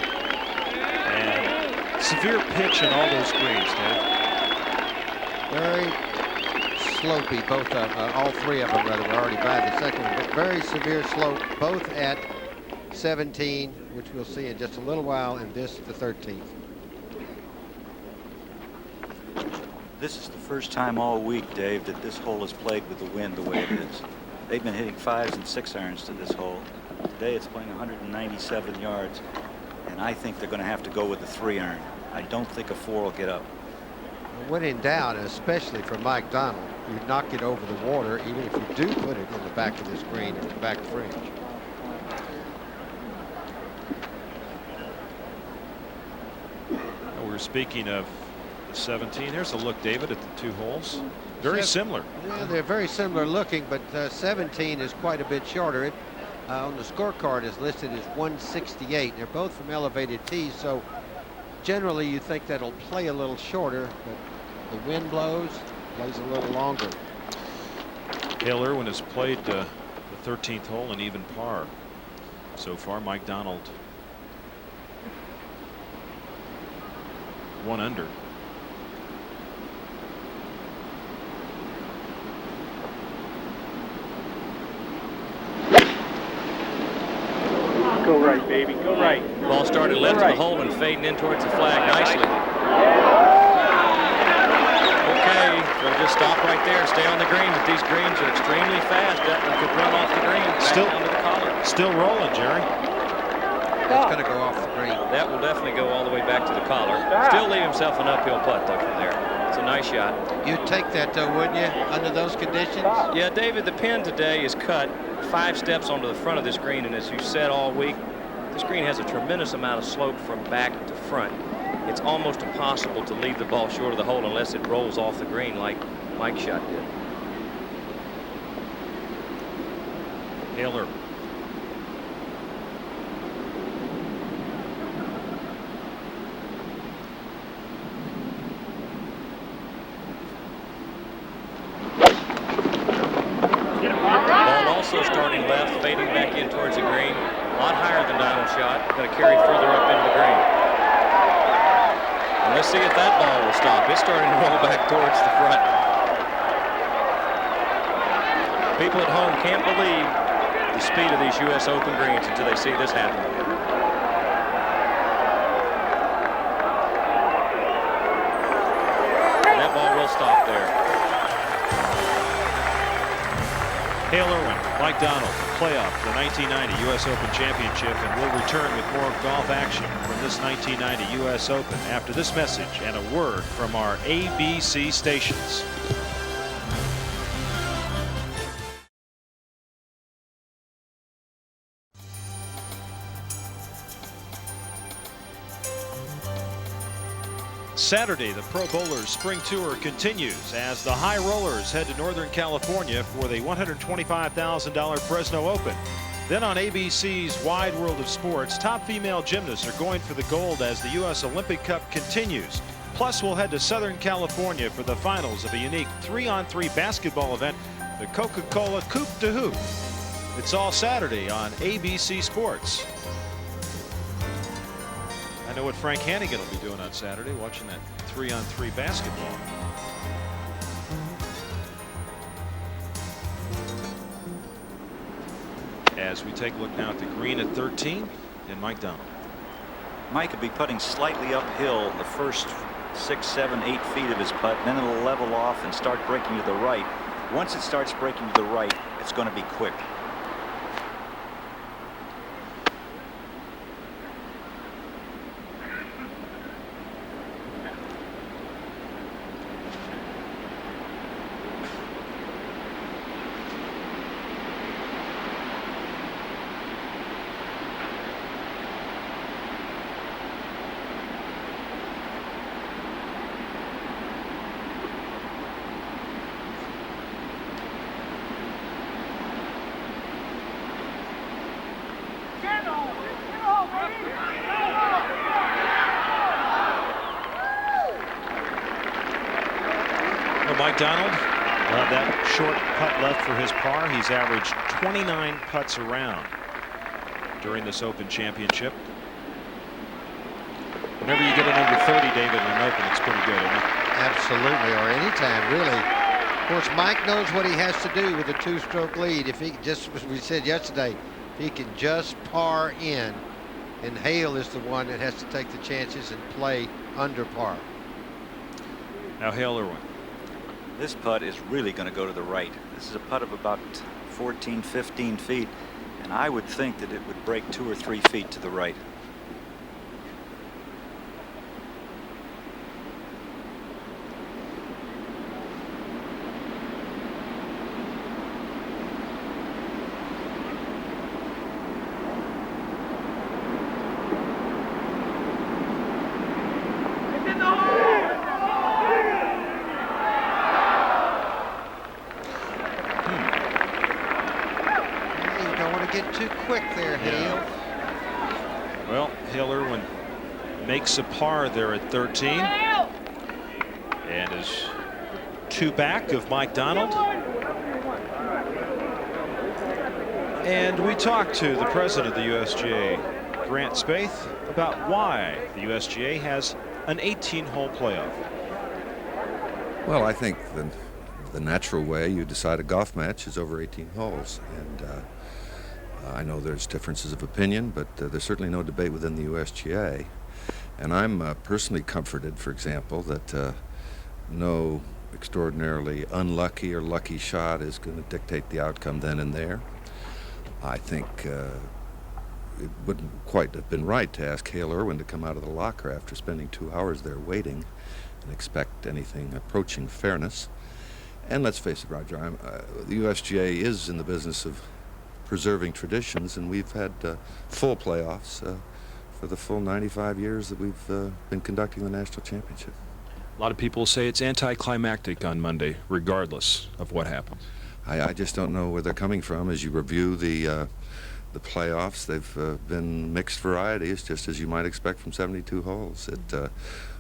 And severe pitch in all those greens, Dave. Very slopey, both of all 3 of them, rather. We're already by the second one, but very severe slope, both at 17, which we'll see in just a little while, and this, the 13th. This is the first time all week, Dave, that this hole is played with the wind the way it is. They've been hitting 5s and 6-irons to this hole. Today it's playing 197 yards, and I think they're going to have to go with the 3-iron. I don't think a 4 will get up. When in doubt, especially for Mike Donald, you knock it over the water, even if you do put it in the back of this green or the back fringe. We're speaking of the 17. Here's a look, David, at the 2 holes. Very similar. Yeah, they're very similar looking, but 17 is quite a bit shorter. It on the scorecard is listed as 168. They're both from elevated tees, so generally you think that'll play a little shorter, but the wind blows, plays a little longer. Hale Irwin has played the 13th hole in even par so far. Mike Donald 1 under. Go right, baby. Go right. Ball started left of the hole and fading in towards the flag nicely. Okay, we'll just stop right there. Stay on the green. But these greens are extremely fast. That one could run off the green. Still under the collar. Still rolling, Jerry. It's going to go off the green. That will definitely go all the way back to the collar. Still leave himself an uphill putt though from there. It's a nice shot. You'd take that though, wouldn't you, under those conditions? Yeah, David, the pin today is cut 5 steps onto the front of this green, and as you said all week, this green has a tremendous amount of slope from back to front. It's almost impossible to leave the ball short of the hole unless it rolls off the green like Mike's shot did. Hale Irwin. Also starting left, fading back in towards the green. A lot higher than Donald's shot. Going to carry further up into the green. And let's see if that ball will stop. It's starting to roll back towards the front. People at home can't believe the speed of these U.S. Open greens until they see this happen. And that ball will stop there. Hale Irwin, Mike Donald, playoff, the 1990 U.S. Open Championship, and we'll return with more golf action from this 1990 U.S. Open after this message and a word from our ABC stations. Saturday, the Pro Bowlers Spring Tour continues as the High Rollers head to Northern California for the $125,000 Fresno Open. Then on ABC's Wide World of Sports, top female gymnasts are going for the gold as the U.S. Olympic Cup continues. Plus, we'll head to Southern California for the finals of a unique 3-on-3 basketball event, the Coca-Cola Coupe de Hoop. It's all Saturday on ABC Sports. I know what Frank Hannigan will be doing on Saturday, watching that 3-on-3 basketball. As we take a look now at the green at 13 and Mike Donald. Mike will be putting slightly uphill the first 6, 7, 8 feet of his putt. Then it'll level off and start breaking to the right. Once it starts breaking to the right, it's going to be quick. Mike Donald, that short putt left for his par. He's averaged 29 putts around during this Open Championship. Whenever you get it under 30, David, in an Open, it's pretty good, isn't it? Absolutely, or anytime, really. Of course, Mike knows what he has to do with a 2-stroke lead. If he just, as we said yesterday, if he can just par in, and Hale is the one that has to take the chances and play under par. Now Hale Irwin. This putt is really going to go to the right. This is a putt of about 14, 15 feet, and I would think that it would break 2 or 3 feet to the right. Makes a par there at 13 and is 2 back of Mike Donald. And we talked to the president of the USGA, Grant Spaeth, about why the USGA has an 18-hole playoff. Well, I think the natural way you decide a golf match is over 18 holes, and I know there's differences of opinion, but there's certainly no debate within the USGA. And I'm personally comforted, for example, that no extraordinarily unlucky or lucky shot is going to dictate the outcome then and there. I think it wouldn't quite have been right to ask Hale Irwin to come out of the locker after spending 2 hours there waiting and expect anything approaching fairness. And let's face it, Roger, the USGA is in the business of preserving traditions, and we've had full playoffs for the full 95 years that we've been conducting the national championship. A lot of people say it's anticlimactic on Monday, regardless of what happens. I just don't know where they're coming from. As you review the playoffs, they've been mixed varieties, just as you might expect from 72 holes.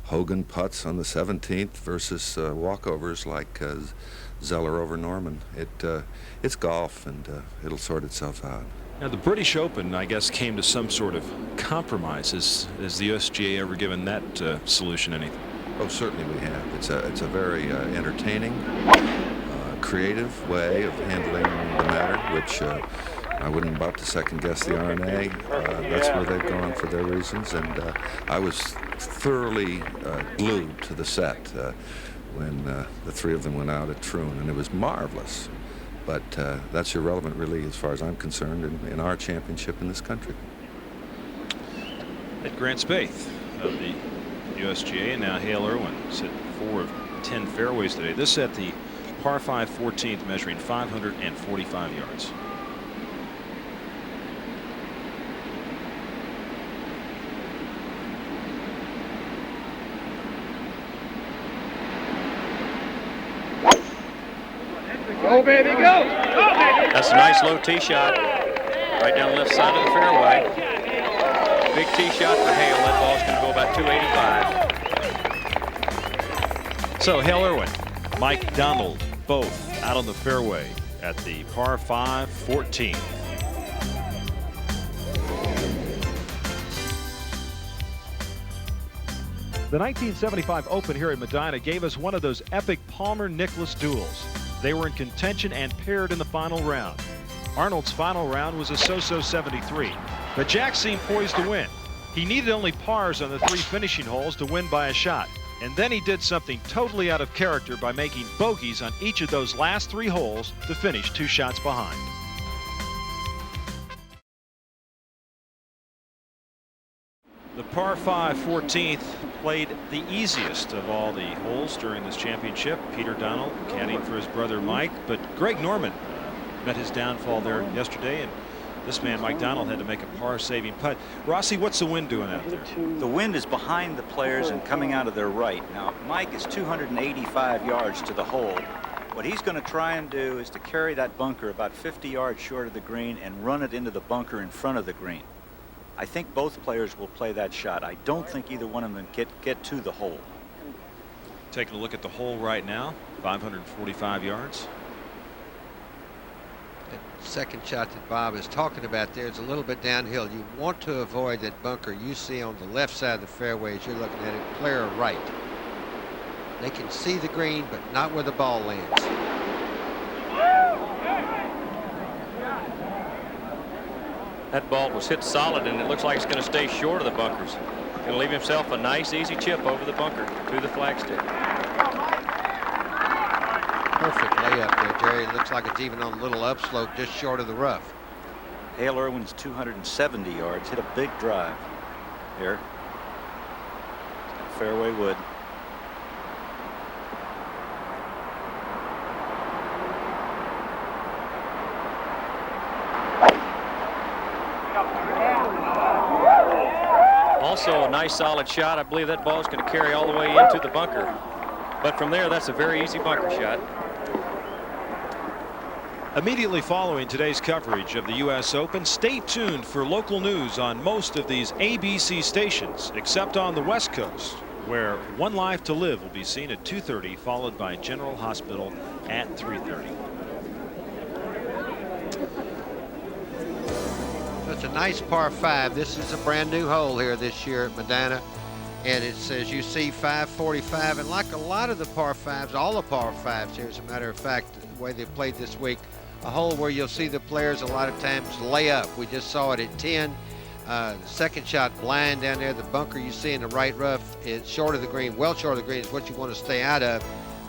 Hogan putts on the 17th versus walkovers like Zeller over Norman. It's golf, and it'll sort itself out. Now, the British Open, I guess, came to some sort of compromise. Has the USGA ever given that solution anything? Oh, certainly we have. It's a very entertaining, creative way of handling the matter, which I wouldn't about to second guess the R&A. That's where they've gone for their reasons, and I was thoroughly glued to the set when the three of them went out at Troon, and it was marvelous. But that's irrelevant, really, as far as I'm concerned, in our championship in this country. At Grant Spaeth of the USGA, and now Hale Irwin has hit 4 of 10 fairways today. This at the par 5 14th, measuring 545 yards. Go, baby, go! Go, baby! That's a nice low tee shot right down the left side of the fairway. Big tee shot for Hale. That ball's going to go about 285. So Hale Irwin, Mike Donald, both out on the fairway at the par 5 14th. The 1975 Open here at Medinah gave us one of those epic Palmer-Nicklaus duels. They were in contention and paired in the final round. Arnold's final round was a so-so 73, but Jack seemed poised to win. He needed only pars on the 3 finishing holes to win by a shot, and then he did something totally out of character by making bogeys on each of those last 3 holes to finish 2 shots behind. The par 5 14th played the easiest of all the holes during this championship. Peter Donald caddying for his brother Mike, but Greg Norman met his downfall there yesterday, and this man Mike Donald had to make a par-saving putt. Rossi, what's the wind doing out there? The wind is behind the players and coming out of their right. Now Mike is 285 yards to the hole. What he's going to try and do is to carry that bunker about 50 yards short of the green and run it into the bunker in front of the green. I think both players will play that shot. I don't think either one of them get to the hole. Taking a look at the hole right now, 545 yards. That second shot that Bob is talking about there is a little bit downhill. You want to avoid that bunker you see on the left side of the fairway as you're looking at it, player right. They can see the green, but not where the ball lands. That ball was hit solid, and it looks like it's going to stay short of the bunkers. Going to leave himself a nice, easy chip over the bunker to the flagstick. Perfect layup there, Jerry. It looks like it's even on a little upslope just short of the rough. Hale Irwin's 270 yards, hit a big drive here. Fairway wood. Also a nice solid shot. I believe that ball is going to carry all the way into the bunker. But from there, that's a very easy bunker shot. Immediately following today's coverage of the U.S. Open, stay tuned for local news on most of these ABC stations, except on the West Coast, where One Life to Live will be seen at 2:30, followed by General Hospital at 3:30. It's a nice par 5. This is a brand new hole here this year at Medinah. And it's, as you see, 545. And like a lot of the par 5s, all the par 5s here, as a matter of fact, the way they played this week, a hole where you'll see the players a lot of times lay up. We just saw it at 10. The second shot blind down there. The bunker you see in the right rough is short of the green. Well short of the green is what you want to stay out of.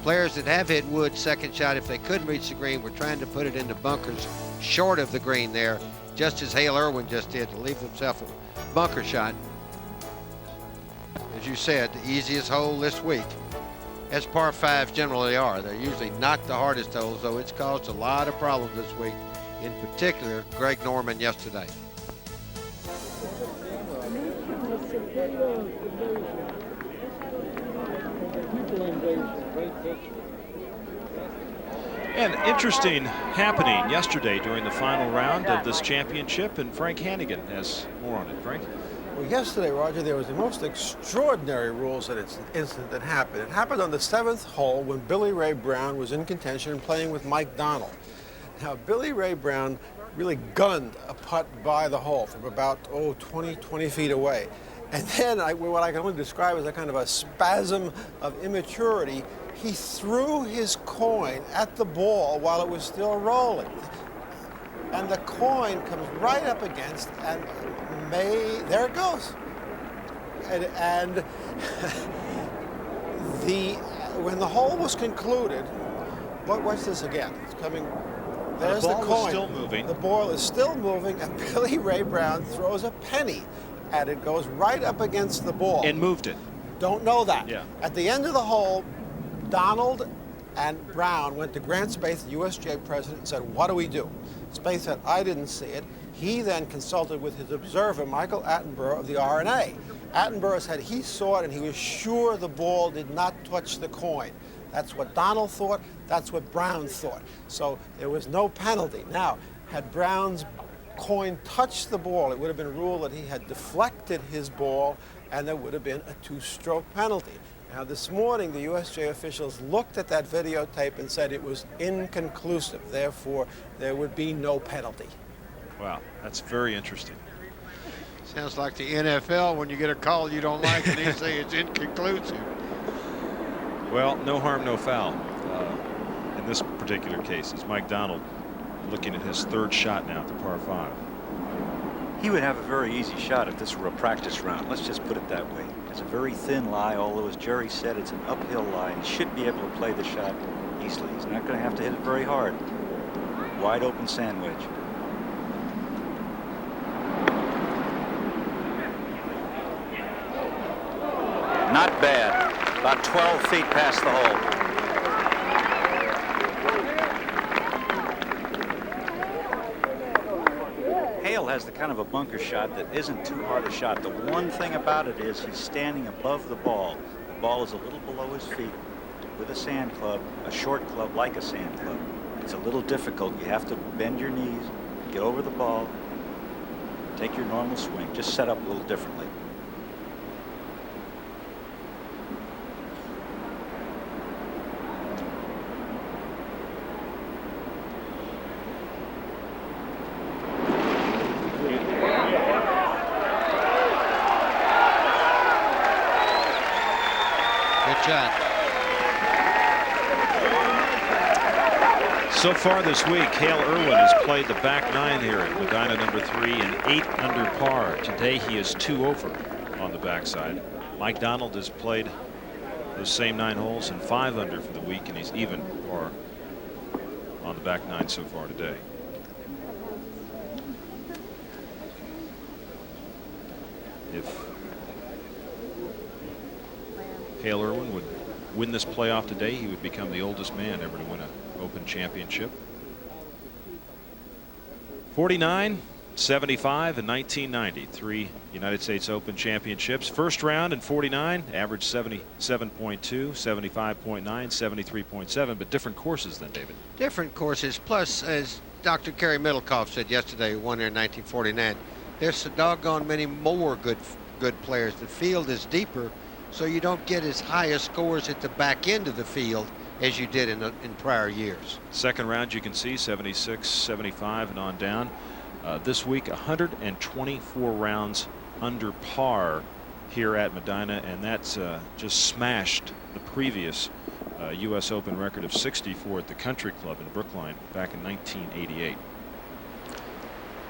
Players that have hit wood second shot, if they couldn't reach the green, were trying to put it into bunkers short of the green there, just as Hale Irwin just did, to leave himself a bunker shot. As you said, the easiest hole this week, as par 5s generally are. They're usually not the hardest holes, though it's caused a lot of problems this week, in particular Greg Norman yesterday. And interesting happening yesterday during the final round of this championship, and Frank Hannigan has more on it. Frank? Well, yesterday, Roger, there was the most extraordinary rules incident that happened. It happened on the 7th hole when Billy Ray Brown was in contention and playing with Mike Donald. Now, Billy Ray Brown really gunned a putt by the hole from about, 20 feet away. And then what I can only describe as a kind of a spasm of immaturity, he threw his coin at the ball while it was still rolling. And the coin comes right up against, and there it goes. And when the hole was concluded, watch this again. It's coming. There's the coin. The ball is still moving. The ball is still moving, and Billy Ray Brown throws a penny, and it goes right up against the ball. And moved it. Don't know that. Yeah. At the end of the hole, Donald and Brown went to Grant Spaeth, the USGA president, and said, "What do we do?" Spaeth said, "I didn't see it." He then consulted with his observer, Michael Attenborough of the R&A. Attenborough said he saw it and he was sure the ball did not touch the coin. That's what Donald thought. That's what Brown thought. So there was no penalty. Now, had Brown's coin touched the ball, it would have been ruled that he had deflected his ball, and there would have been a two-stroke penalty. Now, this morning, the USGA officials looked at that videotape and said it was inconclusive. Therefore, there would be no penalty. Wow, that's very interesting. Sounds like the NFL when you get a call you don't like and they say it's inconclusive. Well, no harm, no foul. In this particular case, it's Mike Donald looking at his third shot now at the par 5. He would have a very easy shot if this were a practice round. Let's just put it that way. It's a very thin lie, although as Jerry said, it's an uphill lie. He should be able to play the shot easily. He's not going to have to hit it very hard. Wide open sand wedge. Not bad. About 12 feet past the hole. Hale has the kind of a bunker shot that isn't too hard a shot. The one thing about it is he's standing above the ball. The ball is a little below his feet with a sand club, a short club like a sand club. It's a little difficult. You have to bend your knees, get over the ball, take your normal swing, just set up a little differently. So far this week, Hale Irwin has played the back 9 here at Medinah number 3 and 8 under par. Today he is 2 over on the backside. Mike Donald has played those same 9 holes and 5 under for the week, and he's even par on the back 9 so far today. If Hale Irwin would win this playoff today, he would become the oldest man ever to win an Open championship. 49, 75, and 1990. 3 United States Open championships. First round in 49, average 77.2, 75.9, 73.7, but different courses then, David. Different courses. Plus, as Dr. Kerry Middlecoff said yesterday, who won there in 1949, there's so doggone many more good players. The field is deeper, so you don't get as high a scores at the back end of the field as you did in prior years. Second round, you can see 76, 75, and on down. This week, 124 rounds under par here at Medinah, and that's just smashed the previous U.S. Open record of 64 at the Country Club in Brookline back in 1988.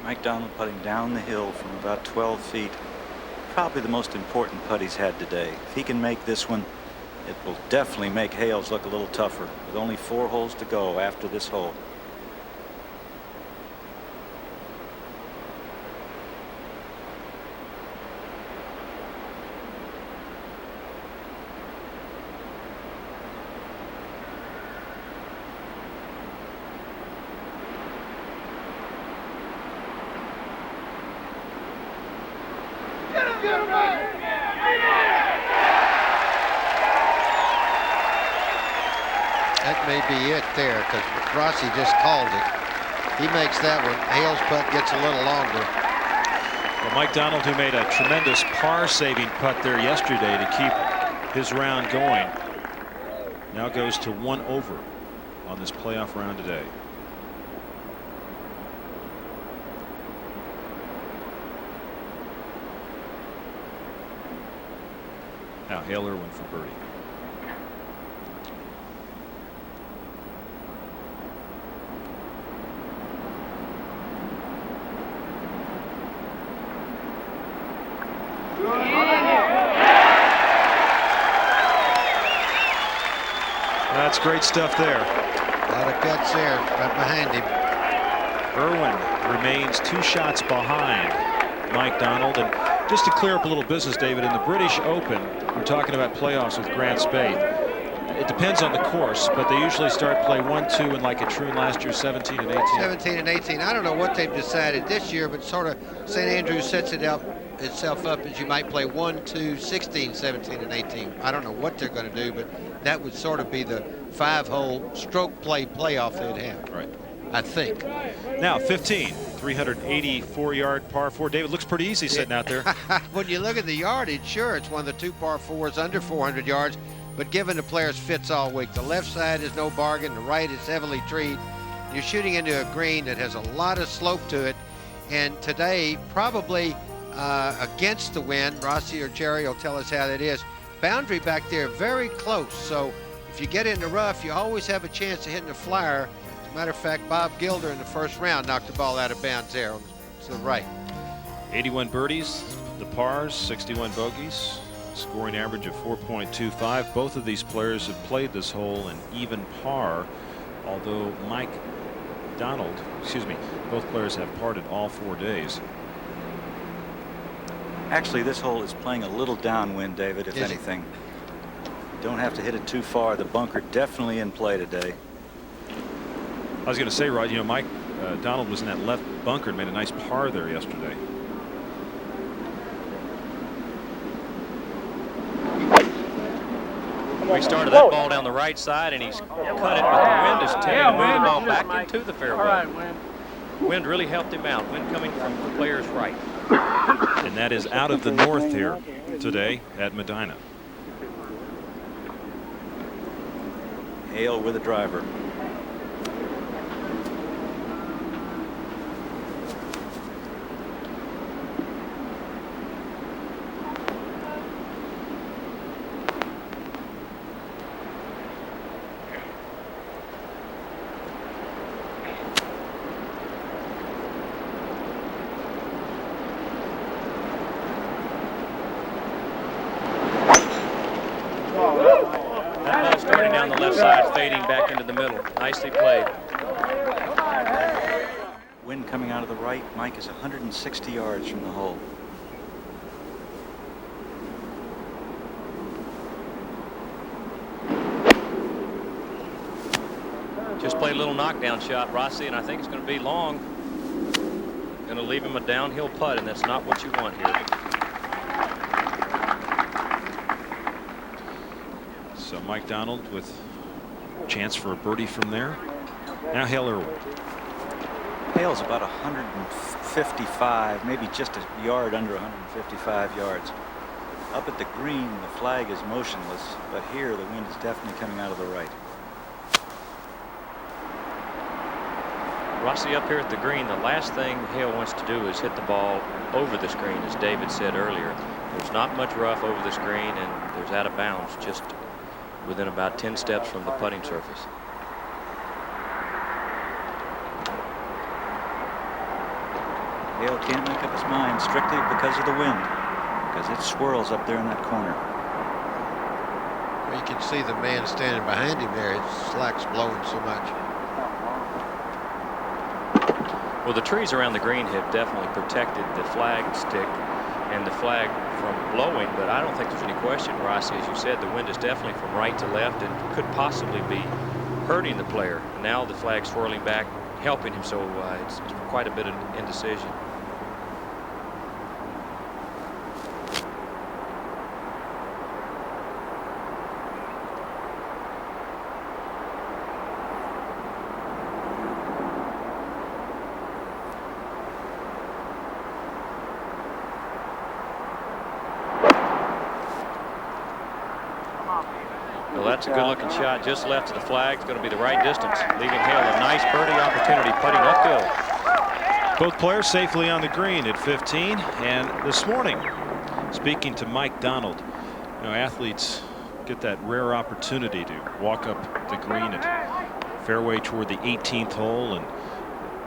Mike Donald putting down the hill from about 12 feet. Probably the most important putt he's had today. If he can make this one, it will definitely make Hale's look a little tougher with only 4 holes to go after this hole. That may be it there, because Rossi just called it. He makes that one. Hale's putt gets a little longer. Well, Mike Donald, who made a tremendous par-saving putt there yesterday to keep his round going, now goes to 1 over on this playoff round today. Now Hale Irwin for birdie. That's great stuff there. A lot of guts there right behind him. Irwin remains 2 shots behind Mike Donald. And just to clear up a little business, David, in the British Open, we're talking about playoffs with Grant Spaeth. It depends on the course, but they usually start play 1-2 and like at Troon last year, 17 and 18. 17 and 18. I don't know what they've decided this year, but sort of St. Andrews sets itself up as you might play 1-2, 16, 17 and 18. I don't know what they're going to do, but that would sort of be the 5-hole stroke play playoff they'd have. Right. I think. Now 15, 384-yard par 4. David, looks pretty easy sitting out there. When you look at the yardage, sure, it's one of the 2 par 4s under 400 yards. But given the players fits all week, the left side is no bargain, the right is heavily treed. You're shooting into a green that has a lot of slope to it, and today probably against the wind. Rossi or Jerry will tell us how that is. Boundary back there very close, so if you get in the rough, you always have a chance of hitting a flyer. As a matter of fact, Bob Gilder in the first round knocked the ball out of bounds there to the right. 81 birdies, the pars, 61 bogeys. Scoring average of 4.25. Both of these players have played this hole in even par, although both players have parted all 4 days. Actually, this hole is playing a little downwind, David, if anything. Don't have to hit it too far. The bunker definitely in play today. I was going to say, Rod, Mike Donald was in that left bunker and made a nice par there yesterday. We started that ball down the right side, and he's cut it, but the wind is telling him to move the ball back into the fairway. Wind really helped him out. Wind coming from the player's right. And that is out of the north here today at Medinah. Hale with a driver. Starting down the left side, fading back into the middle. Nicely played. Wind coming out of the right. Mike is 160 yards from the hole. Just played a little knockdown shot, Rossi, and I think it's going to be long. Going to leave him a downhill putt, and that's not what you want here. So Mike Donald with a chance for a birdie from there. Now Hale Irwin. Hale's about 155, maybe just a yard under 155 yards. Up at the green, the flag is motionless, but here the wind is definitely coming out of the right. Rossi up here at the green, the last thing Hale wants to do is hit the ball over the screen, as David said earlier. There's not much rough over the screen, and there's out of bounds just within about 10 steps from the putting surface. Hale can't make up his mind strictly because of the wind, because it swirls up there in that corner. Well, you can see the man standing behind him there. His slack's blowing so much. Well, the trees around the green have definitely protected the flag stick and the flag from blowing, but I don't think there's any question, Rossi, as you said, the wind is definitely from right to left and could possibly be hurting the player. Now the flag's swirling back, helping him, so it's quite a bit of indecision. Well, that's a good-looking shot, just left of the flag. It's going to be the right distance, leaving Hale a nice birdie opportunity putting uphill. Both players safely on the green at 15. And this morning, speaking to Mike Donald, athletes get that rare opportunity to walk up the green at fairway toward the 18th hole, and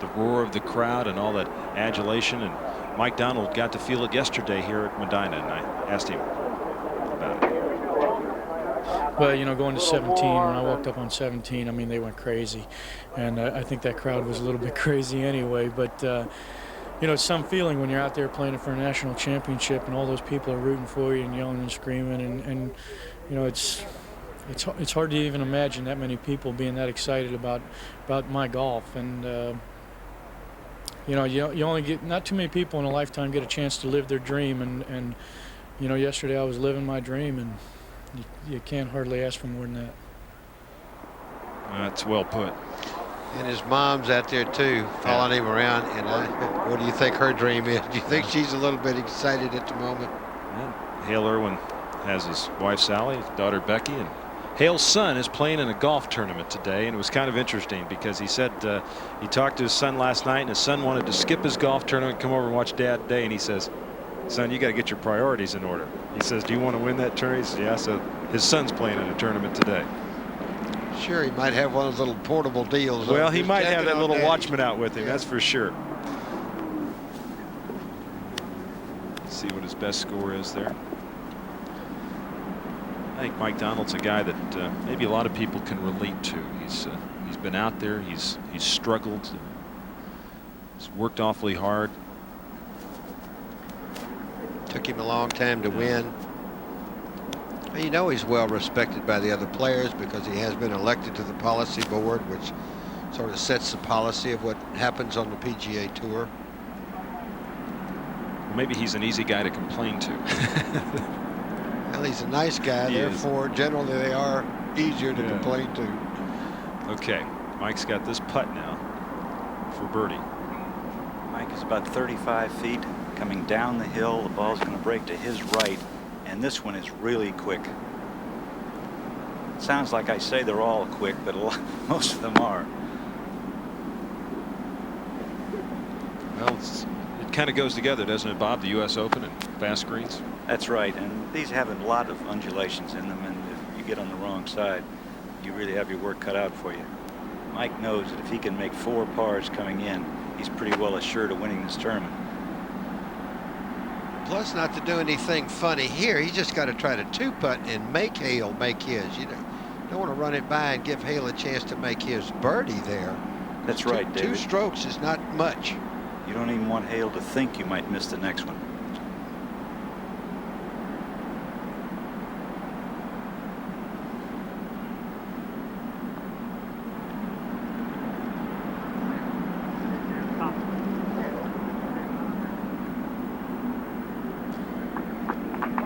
the roar of the crowd and all that adulation. And Mike Donald got to feel it yesterday here at Medinah, and I asked him about it. Well, you know, going to 17, when I walked up on 17, I mean, they went crazy. And I think that crowd was a little bit crazy anyway. But, you know, it's some feeling when you're out there playing for a national championship and all those people are rooting for you and yelling and screaming. And you know, it's hard to even imagine that many people being that excited about my golf. And, you know, you only get, not too many people in a lifetime get a chance to live their dream. And you know, yesterday I was living my dream, and you can't hardly ask for more than that. That's well put. And his mom's out there too, following him around. And what do you think her dream is? Do you think she's a little bit excited at the moment? Yeah. Hale Irwin has his wife Sally, his daughter Becky, and Hale's son is playing in a golf tournament today. And it was kind of interesting because he said he talked to his son last night, and his son wanted to skip his golf tournament, come over and watch Dad today. And he says, "Son, you got to get your priorities in order." He says, "Do you want to win that tournament?" He says, "Yeah." So his son's playing in a tournament today. Sure, he might have one of those little portable deals. Well, he might have that little watchman out with him, that's for sure. Let's see what his best score is there. I think Mike Donald's a guy that maybe a lot of people can relate to. He's been out there, he's struggled, he's worked awfully hard. Took him a long time to win. You know, he's well respected by the other players because he has been elected to the policy board, which sort of sets the policy of what happens on the PGA Tour. Well, maybe he's an easy guy to complain to. Well, he's a nice guy, therefore generally they are easier to complain to. Okay, Mike's got this putt now for birdie. Mike is about 35 feet coming down the hill. The ball's going to break to his right. And this one is really quick. Sounds like I say they're all quick, but most of them are. Well, it kind of goes together, doesn't it, Bob? The U.S. Open and fast greens. That's right, and these have a lot of undulations in them, and if you get on the wrong side, you really have your work cut out for you. Mike knows that if he can make 4 pars coming in, he's pretty well assured of winning this tournament. Plus, not to do anything funny here, he's just got to try to 2-putt and make Hale make his. You don't want to run it by and give Hale a chance to make his birdie there. That's right, David. 2 strokes is not much. You don't even want Hale to think you might miss the next one.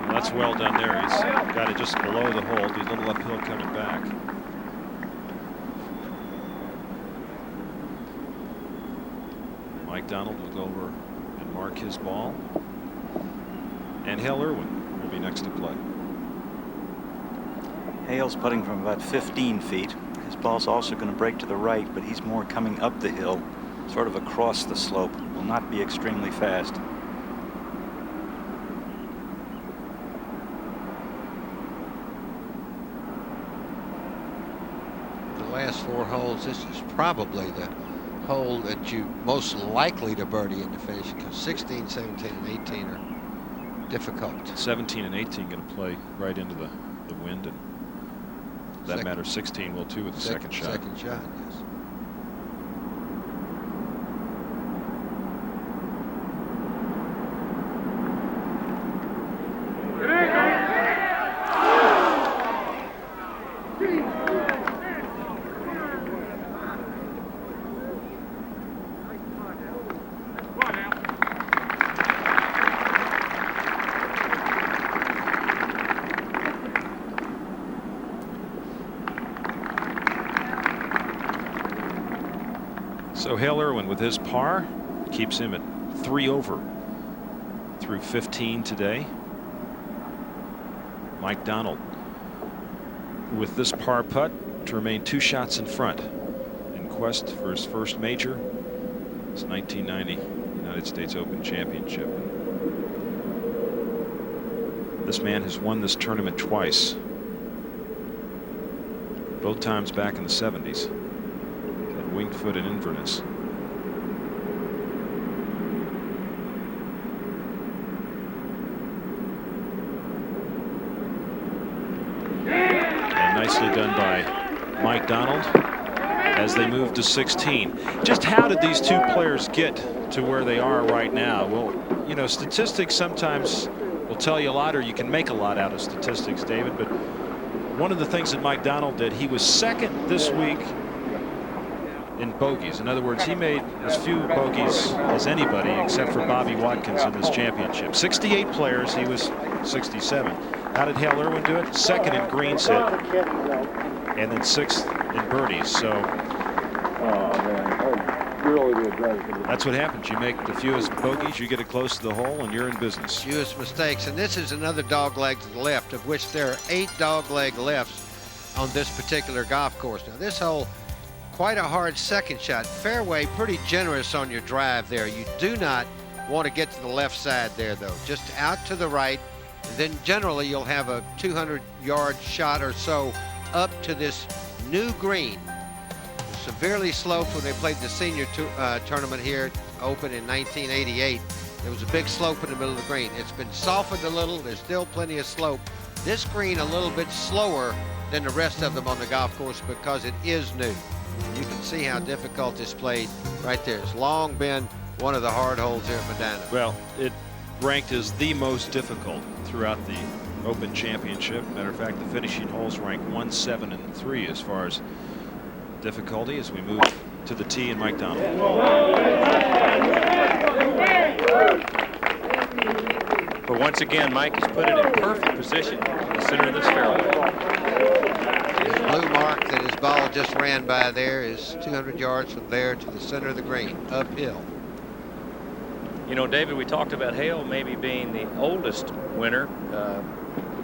That's well done there. He's got it just below the hole. He's a little uphill coming back. Mike Donald will go over and mark his ball. And Hale Irwin will be next to play. Hale's putting from about 15 feet. His ball's also going to break to the right, but he's more coming up the hill, sort of across the slope. Will not be extremely fast. Last 4 holes, this is probably the hole that you most likely to birdie in the finish because 16, 17, and 18 are difficult. 17 and 18 going to play right into the wind, and that matters. 16 will too with the second shot. Second shot, yes. So Hale Irwin with his par keeps him at 3 over through 15 today. Mike Donald with this par putt to remain 2 shots in front in quest for his first major. It's 1990 United States Open Championship. This man has won this tournament twice, both times back in the 70s. Winged foot in Inverness. nicely done by Mike Donald as they move to 16. Just how did these two players get to where they are right now? Well, you know, statistics sometimes will tell you a lot, or you can make a lot out of statistics, David, but one of the things that Mike Donald did, he was second this week in bogeys. In other words, he made as few bogeys as anybody except for Bobby Watkins in this championship. 68 players, he was 67. How did Hale Irwin do it? Second in greens hit, and then sixth in birdies. So that's what happens. You make the fewest bogeys, you get it close to the hole, and you're in business. Fewest mistakes. And this is another dog leg to the left, of which there are 8 dog leg lefts on this particular golf course. Now, this hole, quite a hard second shot. Fairway pretty generous on your drive there. You do not want to get to the left side there, though. Just out to the right. And then generally you'll have a 200-yard shot or so up to this new green. Severely sloped when they played the senior tournament here, Open in 1988. There was a big slope in the middle of the green. It's been softened a little. There's still plenty of slope. This green a little bit slower than the rest of them on the golf course because it is new. You can see how difficult this played right there. It's long been one of the hard holes here at Medinah. Well, it ranked as the most difficult throughout the Open Championship. Matter of fact, the finishing holes ranked 1, 7, and 3 as far as difficulty as we move to the tee and Mike Donald. But once again, Mike has put it in perfect position in the center of this fairway. His blue mark that his ball just ran by there is 200 yards from there to the center of the green, uphill. You know, David, we talked about Hale maybe being the oldest winner.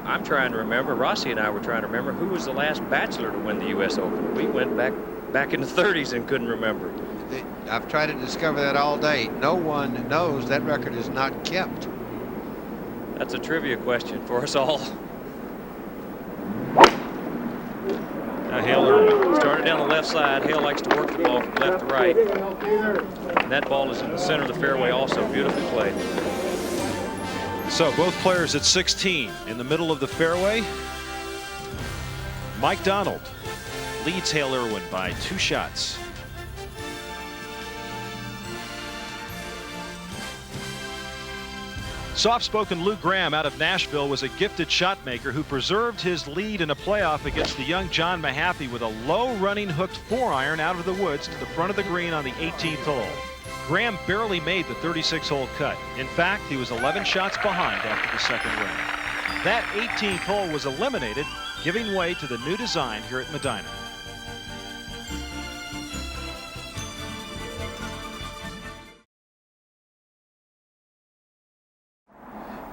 I'm trying to remember, Rossi and I were trying to remember who was the last bachelor to win the U.S. Open. We went back in the 30s and couldn't remember. I've tried to discover that all day. No one knows. That record is not kept. That's a trivia question for us all. Now Hale Irwin started down the left side. Hale likes to work the ball from left to right. And that ball is in the center of the fairway also. Beautifully played. So both players at 16 in the middle of the fairway. Mike Donald leads Hale Irwin by 2 shots. Soft-spoken Lou Graham out of Nashville was a gifted shot maker who preserved his lead in a playoff against the young John Mahaffey with a low-running hooked 4-iron out of the woods to the front of the green on the 18th hole. Graham barely made the 36-hole cut. In fact, he was 11 shots behind after the second round. That 18th hole was eliminated, giving way to the new design here at Medinah.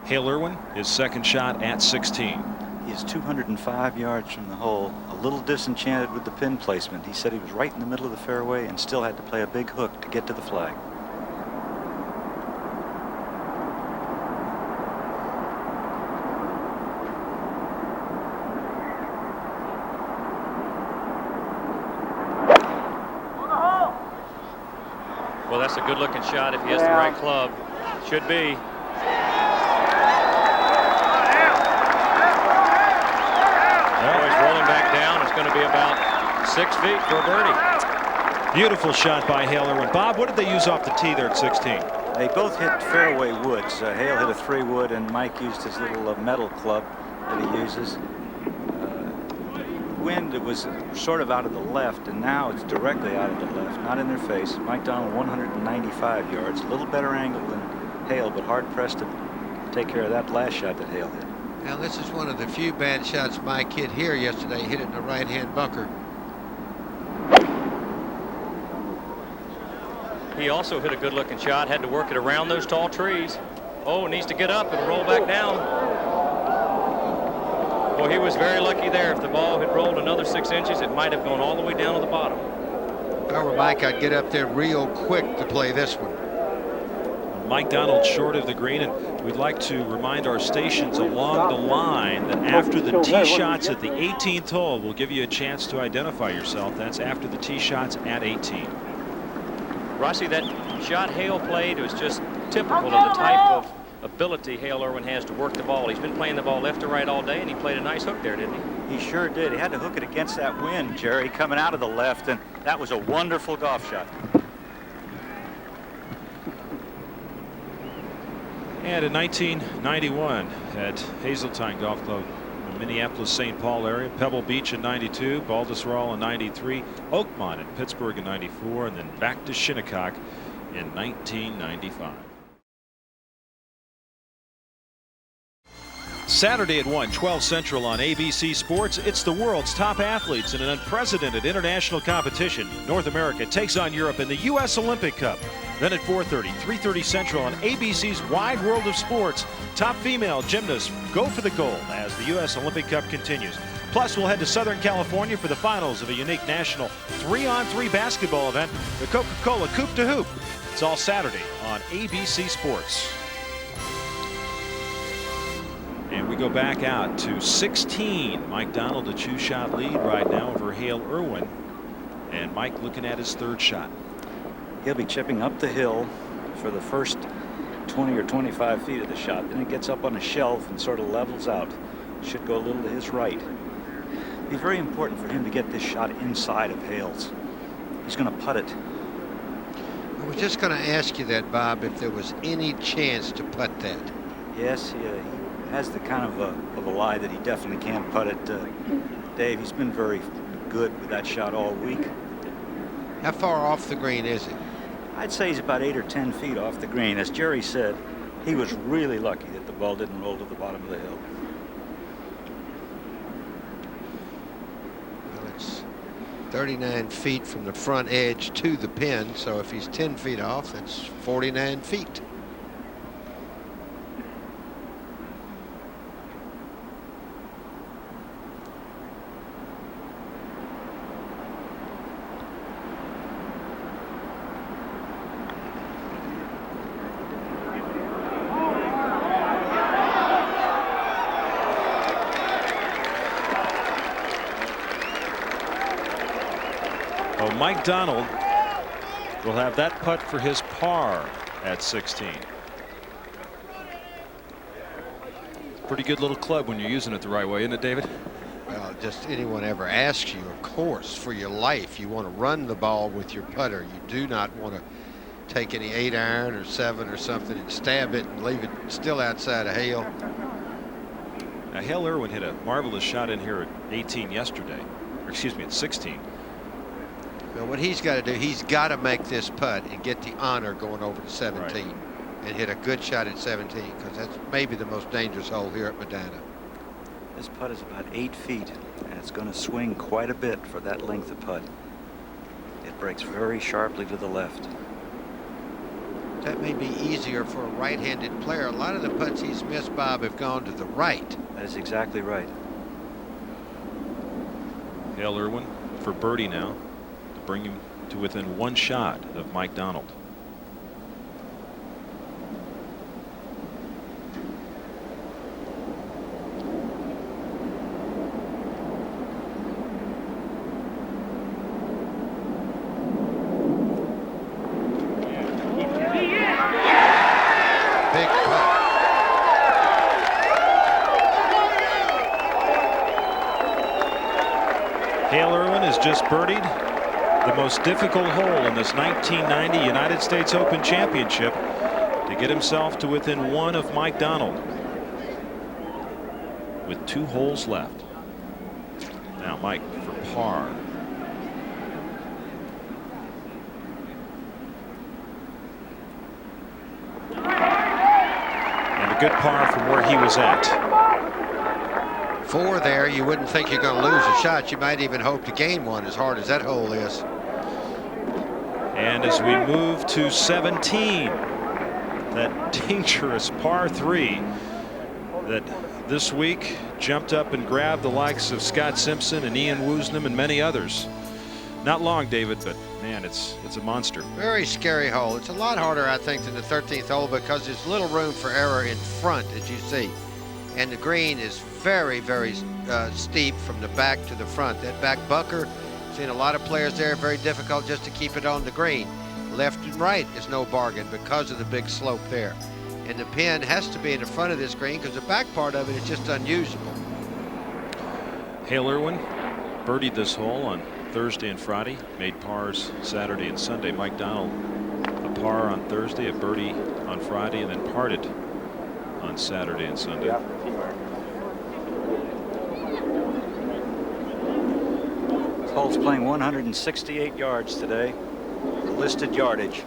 Hale Irwin, his second shot at 16. He is 205 yards from the hole, a little disenchanted with the pin placement. He said he was right in the middle of the fairway and still had to play a big hook to get to the flag. Well, that's a good-looking shot if he has the right club. Should be. Going to be about 6 feet for a birdie. Beautiful shot by Hale Irwin. Bob, what did they use off the tee there at 16? They both hit fairway woods. Hale hit a 3-wood, and Mike used his little metal club that he uses. Wind, it was sort of out of the left, and now it's directly out of the left, not in their face. Mike Donald 195 yards, a little better angle than Hale, but hard pressed to take care of that last shot that Hale hit. Now, this is one of the few bad shots Mike hit here yesterday. Hit it in the right-hand bunker. He also hit a good-looking shot. Had to work it around those tall trees. Oh, needs to get up and roll back down. Well, he was very lucky there. If the ball had rolled another 6 inches, it might have gone all the way down to the bottom. If I were Mike, I'd get up there real quick to play this one. Mike Donald short of the green, and we'd like to remind our stations along the line that after the tee shots at the 18th hole, we'll give you a chance to identify yourself. That's after the tee shots at 18. Rossi, that shot Hale played was just typical of the type of ability Hale Irwin has to work the ball. He's been playing the ball left to right all day, and he played a nice hook there, didn't he? He sure did. He had to hook it against that wind, Jerry, coming out of the left, and that was a wonderful golf shot. And in 1991 at Hazeltine Golf Club in the Minneapolis-St. Paul area, Pebble Beach in 92, Baldwin in 93, Oakmont in Pittsburgh in 94, and then back to Shinnecock in 1995. Saturday at 1, 12 Central on ABC Sports. It's the world's top athletes in an unprecedented international competition. North America takes on Europe in the U.S. Olympic Cup. Then at 4:30, 3:30 Central on ABC's Wide World of Sports. Top female gymnasts go for the gold as the U.S. Olympic Cup continues. Plus, we'll head to Southern California for the finals of a unique national 3-on-3 basketball event, the Coca-Cola Coop to Hoop. It's all Saturday on ABC Sports. And we go back out to 16. Mike Donald, a two-shot lead right now over Hale Irwin. And Mike looking at his third shot. He'll be chipping up the hill for the first 20 or 25 feet of the shot. Then it gets up on a shelf and sort of levels out. Should go a little to his right. It'll be very important for him to get this shot inside of Hale's. He's going to putt it. I was just going to ask you that, Bob, if there was any chance to putt that. Yes, he has the kind of a lie that he definitely can putt it. Dave, he's been very good with that shot all week. How far off the green is he? I'd say he's about 8 or 10 feet off the green. As Jerry said, he was really lucky that the ball didn't roll to the bottom of the hill. Well, it's 39 feet from the front edge to the pin, so if he's 10 feet off, that's 49 feet. Mike Donald will have that putt for his par at 16. Pretty good little club when you're using it the right way, isn't it, David? Well, just anyone ever asks you, of course, for your life, you want to run the ball with your putter. You do not want to take any 8-iron or 7 or something and stab it and leave it still outside of Hale. Now, Hale Irwin hit a marvelous shot in here at 18 yesterday, or excuse me, at 16. Well, what he's got to do, he's got to make this putt and get the honor going over to 17 right, and hit a good shot at 17, because that's maybe the most dangerous hole here at Medinah. This putt is about 8 feet, and it's going to swing quite a bit for that length of putt. It breaks very sharply to the left. That may be easier for a right-handed player. A lot of the putts he's missed, Bob, have gone to the right. That is exactly right. Hale Irwin for birdie now, bring him to within 1 shot of Mike Donald. Big putt. Hale Irwin has just birdied the most difficult hole in this 1990 United States Open Championship to get himself to within 1 of Mike Donald with 2 holes left. Now Mike for par. And a good par from where he was at. 4 there, you wouldn't think you're going to lose a shot. You might even hope to gain 1, as hard as that hole is. And as we move to 17, that dangerous par 3 that this week jumped up and grabbed the likes of Scott Simpson and Ian Woosnam and many others. Not long, David, but man, it's a monster. Very scary hole. It's a lot harder, I think, than the 13th hole, because there's little room for error in front, as you see. And the green is very, very steep from the back to the front. That back bunker, seen a lot of players there, very difficult just to keep it on the green. Left and right is no bargain because of the big slope there. and the pin has to be in the front of this green because the back part of it is just unusable. Hale Irwin birdied this hole on Thursday and Friday, made pars Saturday and Sunday. Mike Donald, a par on Thursday, a birdie on Friday, and then parted on Saturday and Sunday. This hole's playing 168 yards today, listed yardage.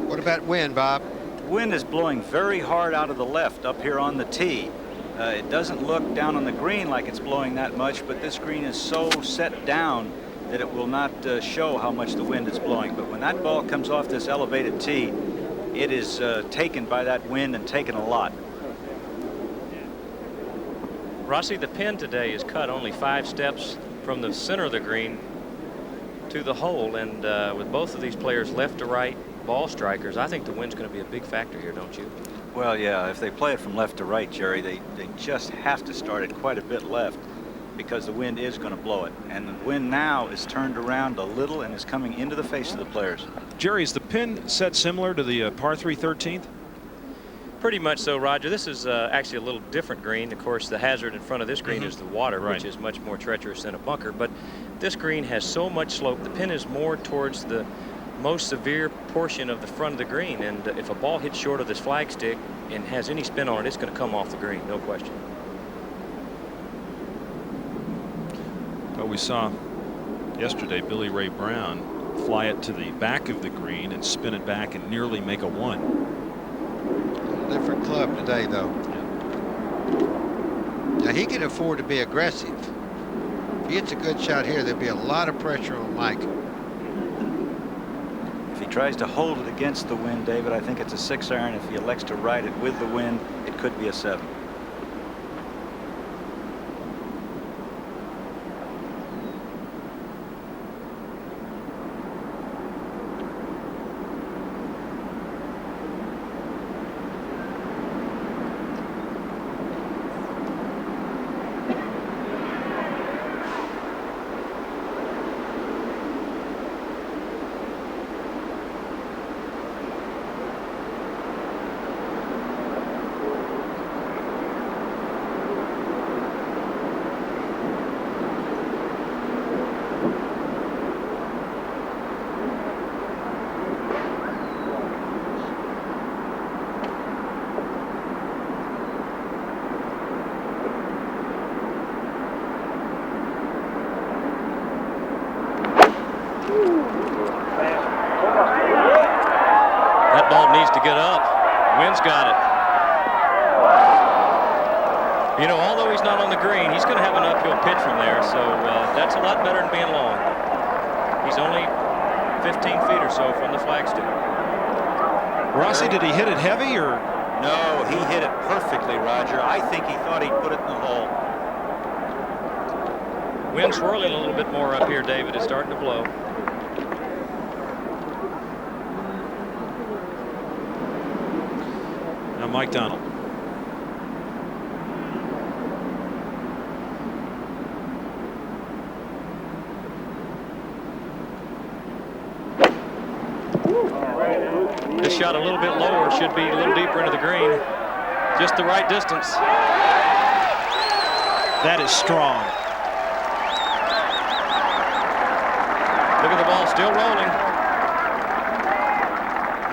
What about wind, Bob? Wind is blowing very hard out of the left up here on the tee. It doesn't look down on the green like it's blowing that much, but this green is so set down that it will not show how much the wind is blowing. But when that ball comes off this elevated tee, it is taken by that wind and taken a lot. Rossi, the pin today is cut only 5 steps from the center of the green to the hole, and with both of these players left to right ball strikers, I think the wind's going to be a big factor here, don't you? Well, yeah, if they play it from left to right, Jerry, they just have to start it quite a bit left because the wind is going to blow it. And the wind now is turned around a little and is coming into the face of the players. Jerry, is the pin set similar to the par 3 13th? Pretty much so, Roger. This is actually a little different green. Of course, the hazard in front of this green is the water, which is much more treacherous than a bunker. But this green has so much slope. The pin is more towards the most severe portion of the front of the green, and if a ball hits short of this flagstick and has any spin on it, it's going to come off the green, no question. But we saw yesterday Billy Ray Brown fly it to the back of the green and spin it back and nearly make a 1. A different club today, though. Now he can afford to be aggressive. If he hits a good shot here, there'll be a lot of pressure on Mike. If he tries to hold it against the wind, David, I think it's a 6-iron. If he elects to ride it with the wind, it could be a 7. That ball needs to get up. Wind's got it. You know, although he's not on the green, he's going to have an uphill pitch from there, so that's a lot better than being long. He's only 15 feet or so from the flagstick. Rossi, did he hit it heavy or? No, he hit it perfectly, Roger. I think he thought he'd put it in the hole. Wind swirling a little bit more up here, David. It's starting to blow. Now Mike Donald. This shot a little bit lower, should be a little deeper into the green. Just the right distance. That is strong. Look at the ball still rolling.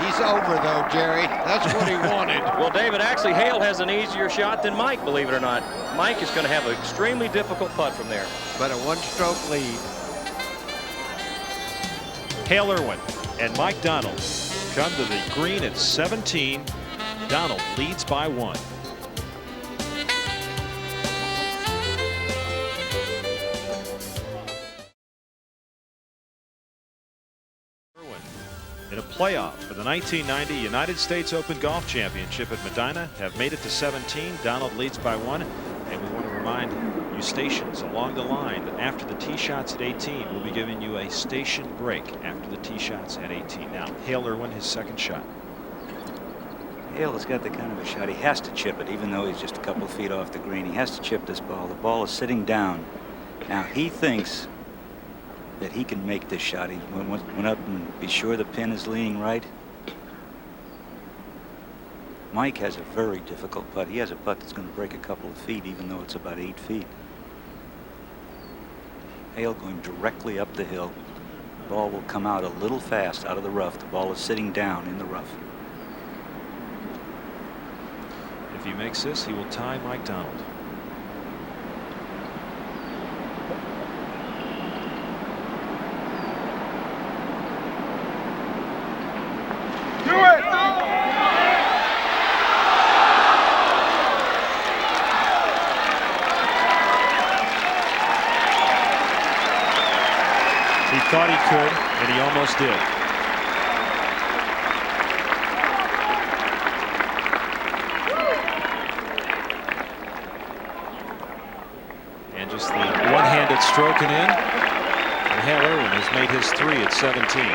He's over though, Jerry. That's what he wanted. Well, David, actually Hale has an easier shot than Mike, believe it or not. Mike is going to have an extremely difficult putt from there. But a one-stroke lead. Hale Irwin and Mike Donald come to the green at 17. Donald leads by 1. Irwin in a playoff for the 1990 United States Open Golf Championship at Medinah have made it to 17. Donald leads by 1, and we want to remind you stations along the line that after the tee shots at 18, we'll be giving you a station break after the tee shots at 18. Now, Hale Irwin, his second shot. Hale has got the kind of a shot. He has to chip it, even though he's just a couple of feet off the green. He has to chip this ball. The ball is sitting down. Now, he thinks that he can make this shot. He went up and be sure the pin is leaning right. Mike has a very difficult putt. He has a putt that's going to break a couple of feet, even though it's about 8 feet. Hale going directly up the hill. The ball will come out a little fast out of the rough. The ball is sitting down in the rough. If he makes this, he will tie Mike Donald. Do it! He thought he could, and he almost did. And just the one-handed stroking in. And Hale Irwin has made his 3 at 17.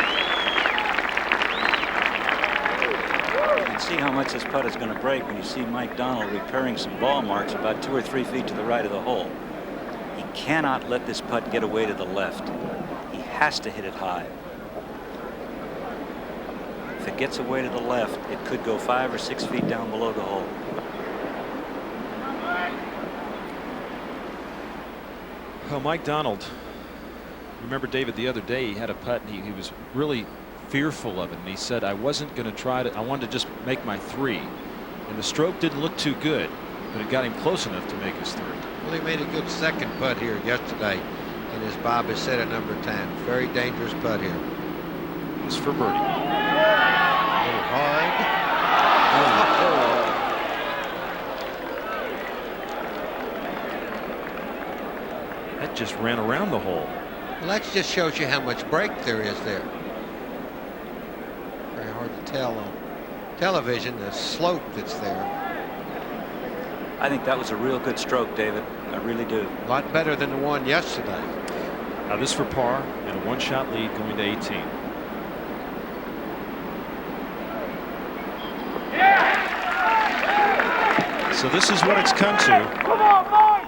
You can see how much this putt is going to break when you see Mike Donald repairing some ball marks about 2 or 3 feet to the right of the hole. He cannot let this putt get away to the left. He has to hit it high. If it gets away to the left, it could go 5 or 6 feet down below the hole. Well, Mike Donald, remember, David, the other day he had a putt and he was really fearful of it, and he said, I wasn't going to try to, I wanted to just make my 3, and the stroke didn't look too good, but it got him close enough to make his 3. Well, he made a good second putt here yesterday, and as Bob has said a number of times, very dangerous putt here. It's for birdie. A little hard. That just ran around the hole. Well, that just shows you how much break there is there. Very hard to tell on television, the slope that's there. I think that was a real good stroke, David. I really do. A lot better than the one yesterday. Now this for par and a 1-shot lead going to 18. So this is what it's come to. Come on, Mike!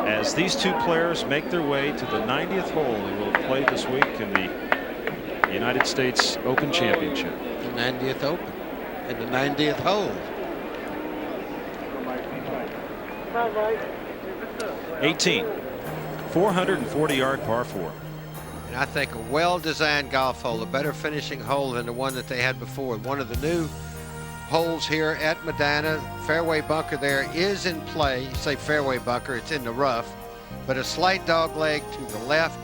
As these two players make their way to the 90th hole they will have played this week in the United States Open Championship. The 90th Open and the 90th hole. 18, 440-yard par 4. And I think a well-designed golf hole, a better finishing hole than the one that they had before. One of the new holes here at Medinah, fairway bunker there is in play. You say fairway bunker, it's in the rough, but a slight dog leg to the left,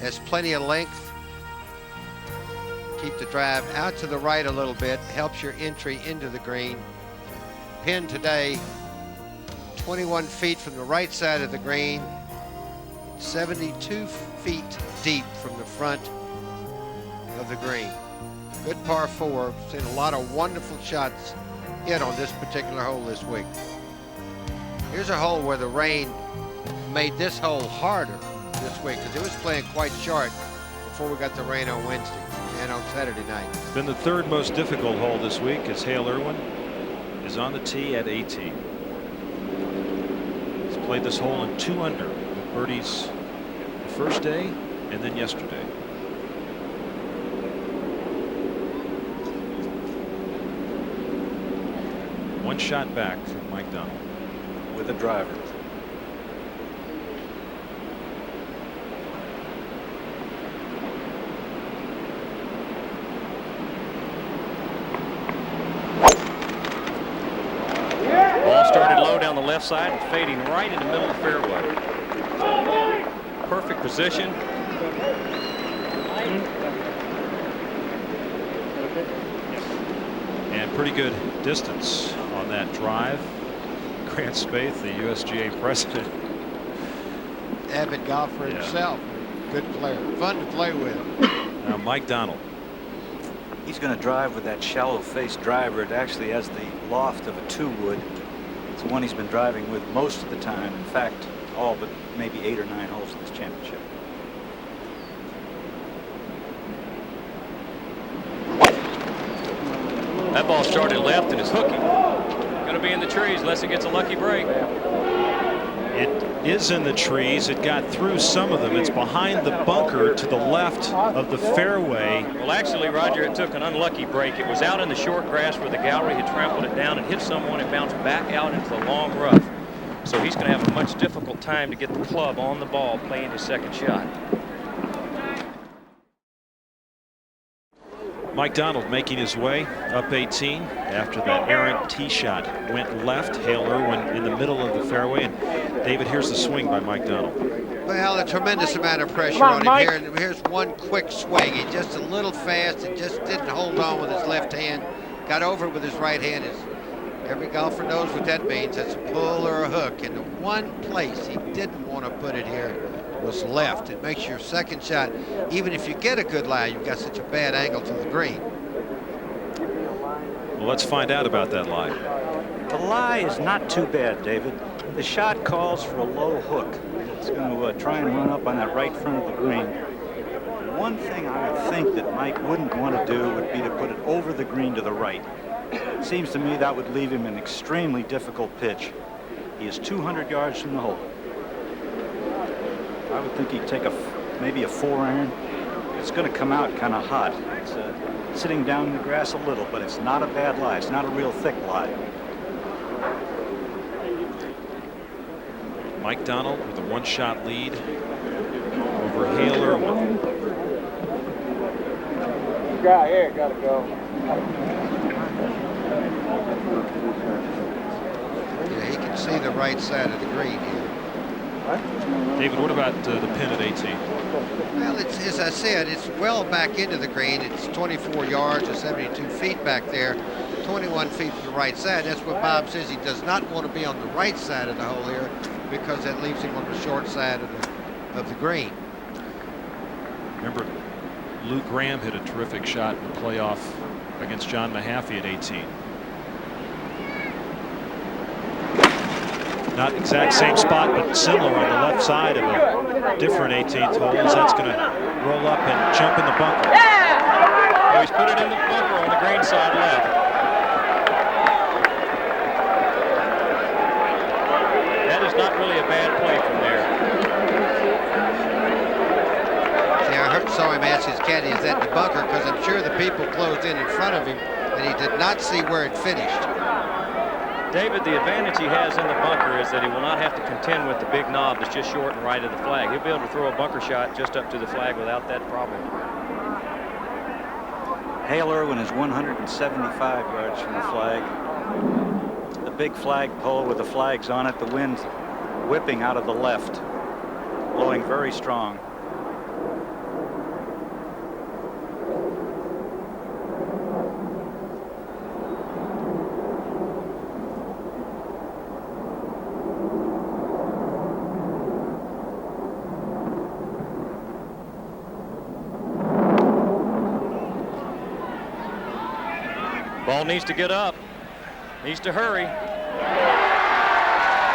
has plenty of length. Keep the drive out to the right a little bit, helps your entry into the green. Pin today, 21 feet from the right side of the green, 72 feet deep from the front of the green. Good par 4. Seen a lot of wonderful shots hit on this particular hole this week. Here's a hole where the rain made this hole harder this week because it was playing quite short before we got the rain on Wednesday and on Saturday night. Then the third most difficult hole this week is Hale Irwin is on the tee at 18. He's played this hole in 2 under with birdies the first day and then yesterday. One shot back from Mike Donald with a driver. Ball started low down the left side and fading right in the middle of the fairway. Perfect position. and pretty good distance on that drive. Grant Spaeth, the USGA president. Avid golfer himself. Good player. Fun to play with. Now Mike Donald. He's going to drive with that shallow face driver. It actually has the loft of a 2-wood. It's the one he's been driving with most of the time. In fact, all but maybe 8 or 9 holes in this championship. That ball started left and is hooking. Going to be in the trees unless it gets a lucky break. It is in the trees. It got through some of them. It's behind the bunker to the left of the fairway. Well, actually, Roger, it took an unlucky break. It was out in the short grass where the gallery had trampled it down and hit someone and bounced back out into the long rough. So he's going to have a much difficult time to get the club on the ball playing his second shot. Mike Donald making his way up 18 after that errant tee shot went left. Hale Irwin in the middle of the fairway. And David, here's the swing by Mike Donald. Well, a tremendous amount of pressure on him here. And here's one quick swing. He just a little fast and just didn't hold on with his left hand. Got over with his right hand. Every golfer knows what that means. It's a pull or a hook. And the one place he didn't want to put it here was left. It makes your second shot, even if you get a good lie, you've got such a bad angle to the green. Well, let's find out about that lie. The lie is not too bad, David. The shot calls for a low hook. It's going to try and run up on that right front of the green. One thing I would think that Mike wouldn't want to do would be to put it over the green to the right. It seems to me that would leave him an extremely difficult pitch. He is 200 yards from the hole. I would think he'd take maybe a 4-iron. It's going to come out kind of hot. It's sitting down in the grass a little, but it's not a bad lie. It's not a real thick lie. Mike Donald with a one-shot lead over Hale Irwin. Guy here, gotta go. Yeah, he can see the right side of the green here. David, what about the pin at 18? Well, it's, as I said, it's well back into the green. It's 24 yards or 72 feet back there, 21 feet from the right side. That's what Bob says. He does not want to be on the right side of the hole here because that leaves him on the short side of the green. Remember, Lou Graham hit a terrific shot in the playoff against John Mahaffey at 18. Not exact same spot, but similar on the left side of a different 18th hole. As that's going to roll up and jump in the bunker. Oh, he's put it in the bunker on the green side left. That is not really a bad play from there. See, I saw him ask his caddy, is that the bunker? Because I'm sure the people closed in front of him, and he did not see where it finished. David, the advantage he has in the bunker is that he will not have to contend with the big knob that's just short and right of the flag. He'll be able to throw a bunker shot just up to the flag without that problem. Hale Irwin is 175 yards from the flag. The big flag pole with the flags on it, the wind whipping out of the left, blowing very strong. Ball needs to get up. Needs to hurry.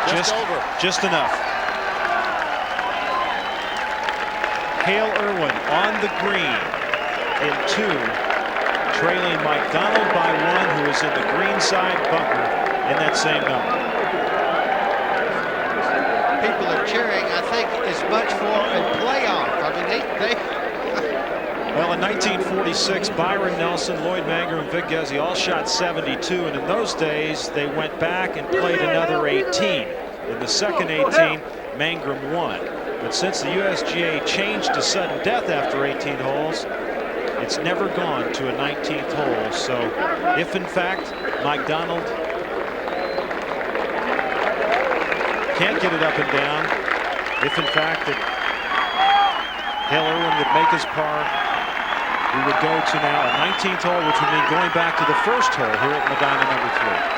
Just over. Just enough. Hale Irwin on the green in 2, trailing Mike Donald by 1, who is in the green side bunker in that same number. People are cheering, I think, as much for a playoff. I mean, they Well, in 1946, Byron Nelson, Lloyd Mangrum, Vic Gezzi all shot 72, and in those days, they went back and played another 18. In the second 18, Mangrum won. But since the USGA changed to sudden death after 18 holes, it's never gone to a 19th hole. So if, in fact, Mike Donald can't get it up and down, if, in fact, that Hale Irwin would make his par, we would go to now a 19th hole, which would mean going back to the first hole here at Medinah number 3.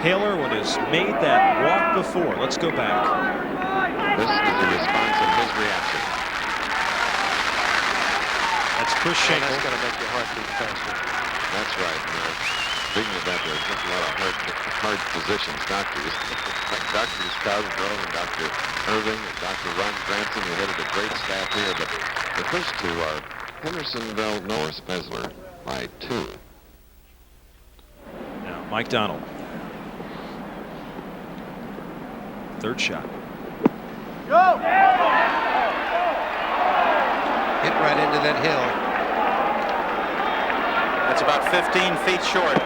Hale Irwin has made that walk before. Let's go back. This is the response of his reaction. That's Chris Schenkel. That's going to make your heart beat faster. That's right. Speaking of that, there's just a lot of hard physicians, doctors. Drs. Cosgrove and Dr. Irving and Dr. Ron Granson, who headed a great staff here. But the first two are Hendersonville, Noah Spezler by 2. Now, Mike Donald. Third shot. Go! Hit right into that hill. That's about 15 feet short.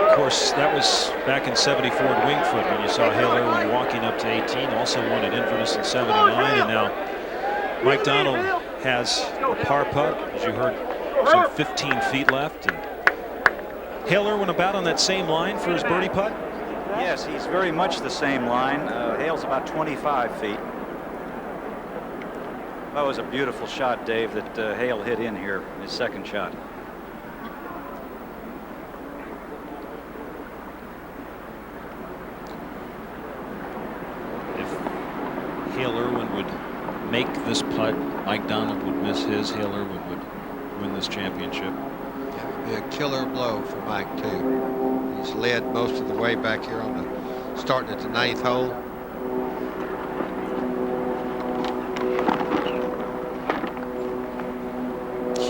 Of course, that was back in '74 at Wingfoot when you saw Hale Irwin walking up to 18. Also won at Inverness in '79, and now Mike Donald has a par putt, as you heard, some 15 feet left. And Hale Irwin about on that same line for his birdie putt? Yes, he's very much the same line. Hale's about 25 feet. That was a beautiful shot, Dave, that Hale hit in here, his second shot. If Hale Irwin would make this putt, Mike Donald would miss his. Hale Irwin would win this championship. That would be a killer blow for Mike, too. He's led most of the way back here on the starting at the 9th hole.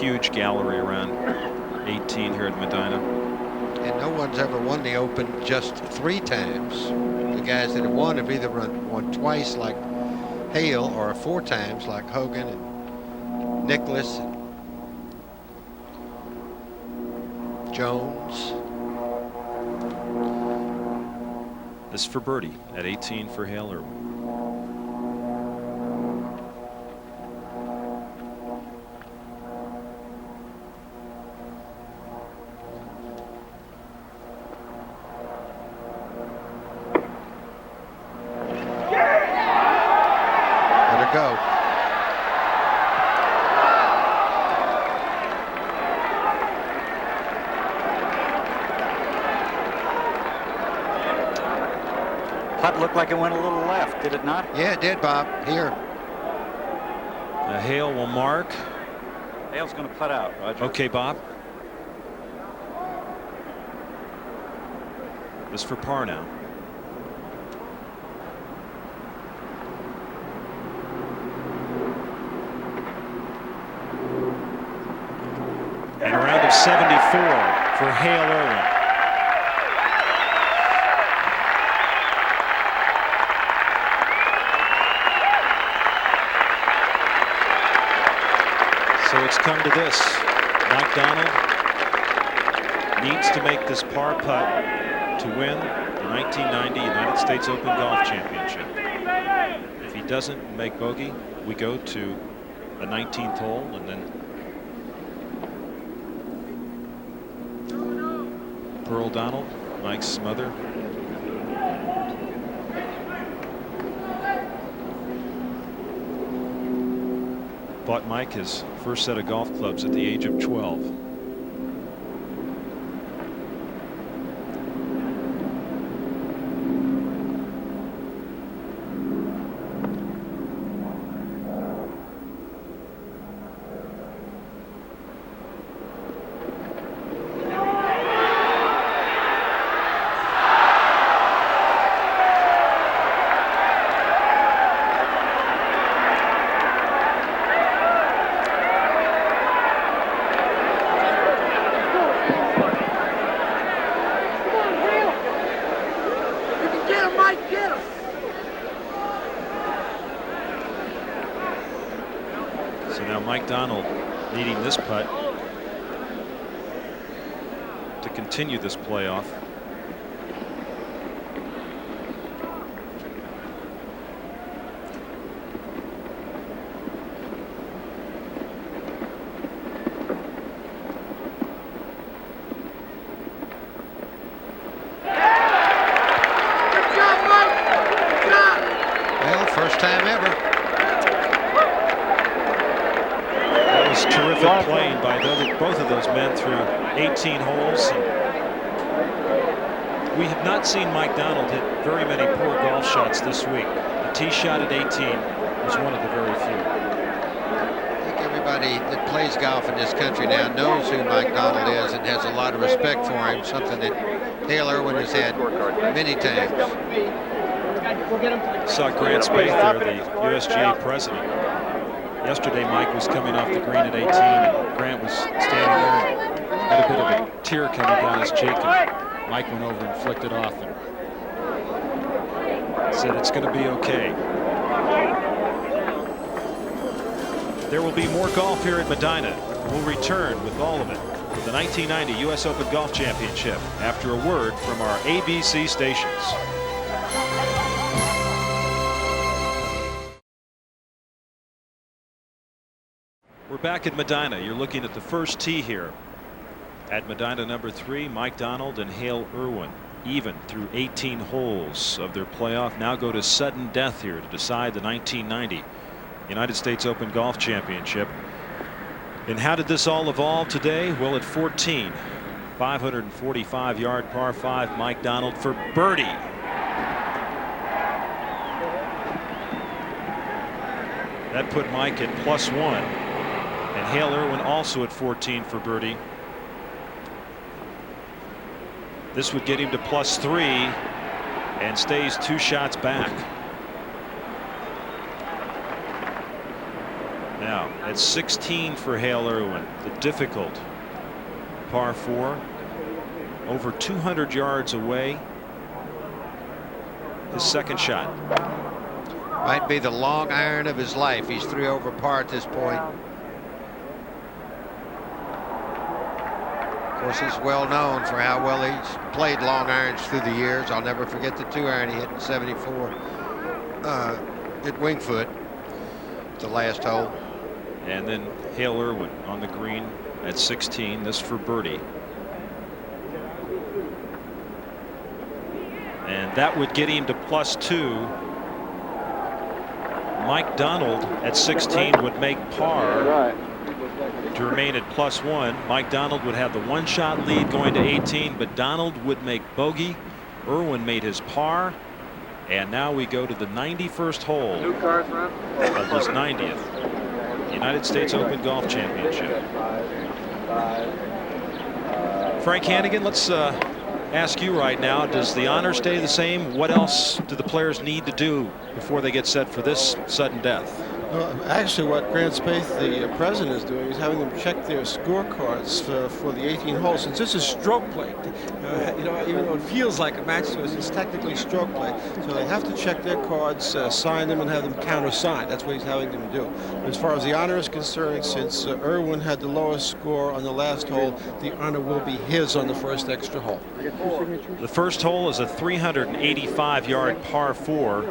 Huge gallery around 18 here at Medinah. And no one's ever won the Open just 3 times. The guys that have won have either won twice like Hale or 4 times like Hogan and Nicklaus and Jones. This for birdie at 18 for Hale Irwin. Go. Putt looked like it went a little left, did it not? Yeah, it did, Bob. Here. Hale will mark. Hale's going to putt out, Roger. Okay, Bob. This for par now. And a round of 74 for Hale Irwin. So it's come to this. Mike Donald needs to make this par putt to win the 1990 United States Open Golf Championship. If he doesn't make bogey, we go to the 19th hole, and then Pearl Donald, Mike's mother. Bought Mike his first set of golf clubs at the age of 12. So now Mike Donald needing this putt to continue this playoff. Well, first time ever. Terrific playing by both of those men through 18 holes. And We have not seen Mike Donald hit very many poor golf shots this week. The tee shot at 18 was one of the very few. I think everybody that plays golf in this country now knows who Mike Donald is and has a lot of respect for him, something that Hale Irwin has had many times. Saw Grant Spaeth there, the USGA president. Yesterday, Mike was coming off the green at 18, and Grant was standing there and had a bit of a tear coming down his cheek. And Mike went over and flicked it off and said it's going to be okay. There will be more golf here at Medinah. We'll return with all of it for the 1990 U.S. Open Golf Championship after a word from our ABC stations. We're back at Medinah. You're looking at the first tee here at Medinah number 3. Mike Donald and Hale Irwin even through 18 holes of their playoff. Now go to sudden death here to decide the 1990 United States Open Golf Championship. And how did this all evolve today? Well, at 14, 545-yard par 5, Mike Donald for birdie. That put Mike at +1. And Hale Irwin also at 14 for birdie. This would get him to +3 and stays 2 shots back. Now at 16 for Hale Irwin, the difficult par 4, over 200 yards away. His second shot. Might be the long iron of his life. He's 3 over par at this point. Of course, he's well known for how well he's played long irons through the years. I'll never forget the 2 iron he hit in 74 at Wingfoot, the last hole. And then Hale Irwin on the green at 16, this for birdie. And that would get him to +2. Mike Donald at 16 would make par to remain at +1. Mike Donald would have the 1-shot lead going to 18, but Donald would make bogey. Irwin made his par, and now we go to the 91st hole of his 90th United States Open Golf Championship. Frank Hannigan, let's ask you right now, does the honor stay the same? What else do the players need to do before they get set for this sudden death? Well, actually, what Grant Spaeth, the president, is doing is having them check their scorecards for the 18 holes. Since this is stroke play, you know, even though it feels like a match to us, it's technically stroke play. So they have to check their cards, sign them, and have them countersigned. That's what he's having them do. But as far as the honor is concerned, since Irwin had the lowest score on the last hole, the honor will be his on the first extra hole. The first hole is a 385-yard par 4.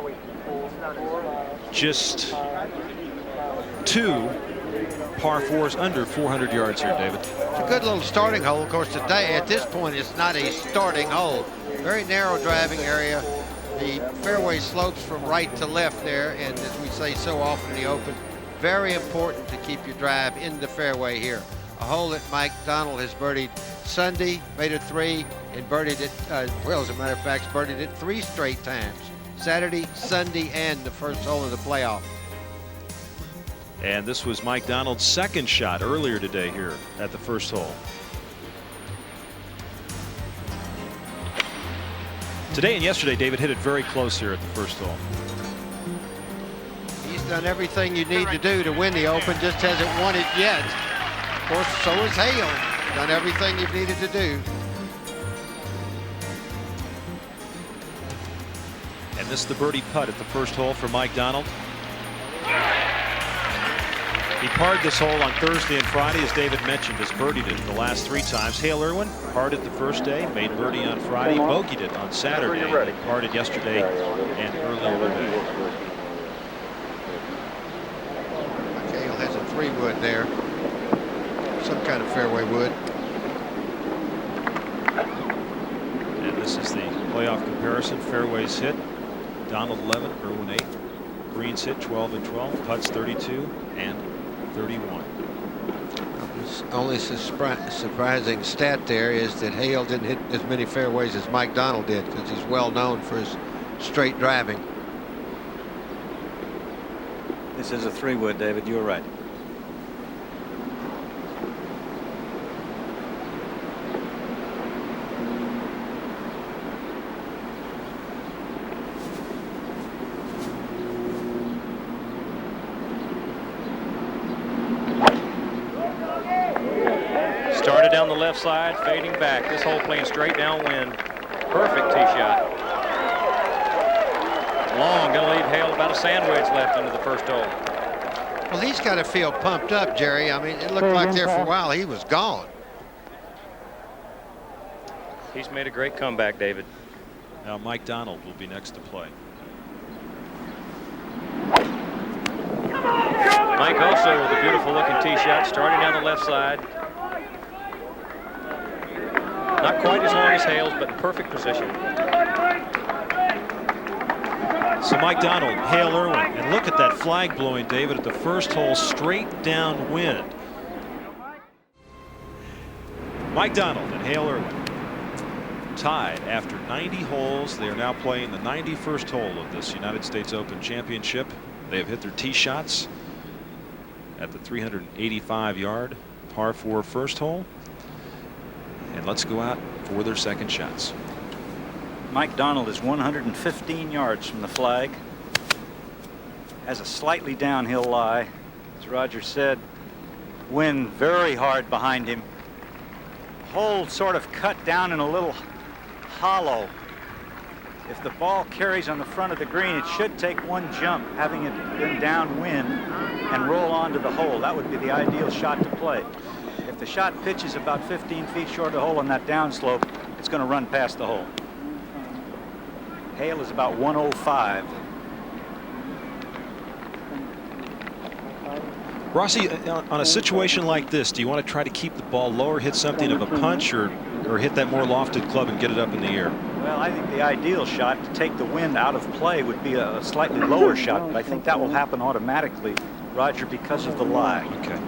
Just 2 par 4s under 400 yards here, David. It's a good little starting hole. Of course, today at this point it's not a starting hole. Very narrow driving area. The fairway slopes from right to left there, and as we say so often in the Open, very important to keep your drive in the fairway here. A hole that Mike Donald has birdied Sunday, made a 3, and birdied it, well, as a matter of fact, birdied it 3 straight times. Saturday, Sunday, and the first hole of the playoff. And this was Mike Donald's second shot earlier today here at the first hole. Today and yesterday, David hit it very close here at the first hole. He's done everything you need to do to win the Open, just hasn't won it yet. Of course, so has Hale. Done everything you've needed to do. And this is the birdie putt at the first hole for Mike Donald. He parred this hole on Thursday and Friday, as David mentioned, has birdied it the last 3 times. Hale Irwin parred it the first day, made birdie on Friday, bogeyed it on Saturday, and parred it yesterday and earlier today. Hale has a 3-wood there, some kind of fairway wood. And this is the playoff comparison. Fairways hit, Donald 11, Irwin 8. Greens hit 12 and 12, putts 32 and 31. only surprising stat there is that Hale didn't hit as many fairways as Mike Donald did, because he's well known for his straight driving. This is a 3-wood, David. You were right. Started down the left side, fading back. This hole playing straight downwind. Perfect tee shot. Long, gonna leave Hale about a sandwich left into the first hole. Well, he's got to feel pumped up, Jerry. I mean, it looked like there for a while he was gone. He's made a great comeback, David. Now Mike Donald will be next to play. Mike also with a beautiful looking tee shot, starting down the left side. Not quite as long as Hale's, but in perfect position. So Mike Donald, Hale Irwin, and look at that flag blowing, David, at the first hole, straight downwind. Mike Donald and Hale Irwin tied after 90 holes. They are now playing the 91st hole of this United States Open Championship. They have hit their tee shots at the 385-yard par 4 first hole. And let's go out for their second shots. Mike Donald is 115 yards from the flag. Has a slightly downhill lie. As Roger said, wind very hard behind him. Hole sort of cut down in a little hollow. If the ball carries on the front of the green, it should take one jump, having it been downwind, and roll onto the hole. That would be the ideal shot to play. If the shot pitches about 15 feet short of the hole on that downslope, it's going to run past the hole. Hale is about 105. Rossi, on a situation like this, do you want to try to keep the ball lower, hit something of a punch, or hit that more lofted club and get it up in the air? Well, I think the ideal shot to take the wind out of play would be a slightly lower shot, but I think that will happen automatically, Roger, because of the lie. Okay.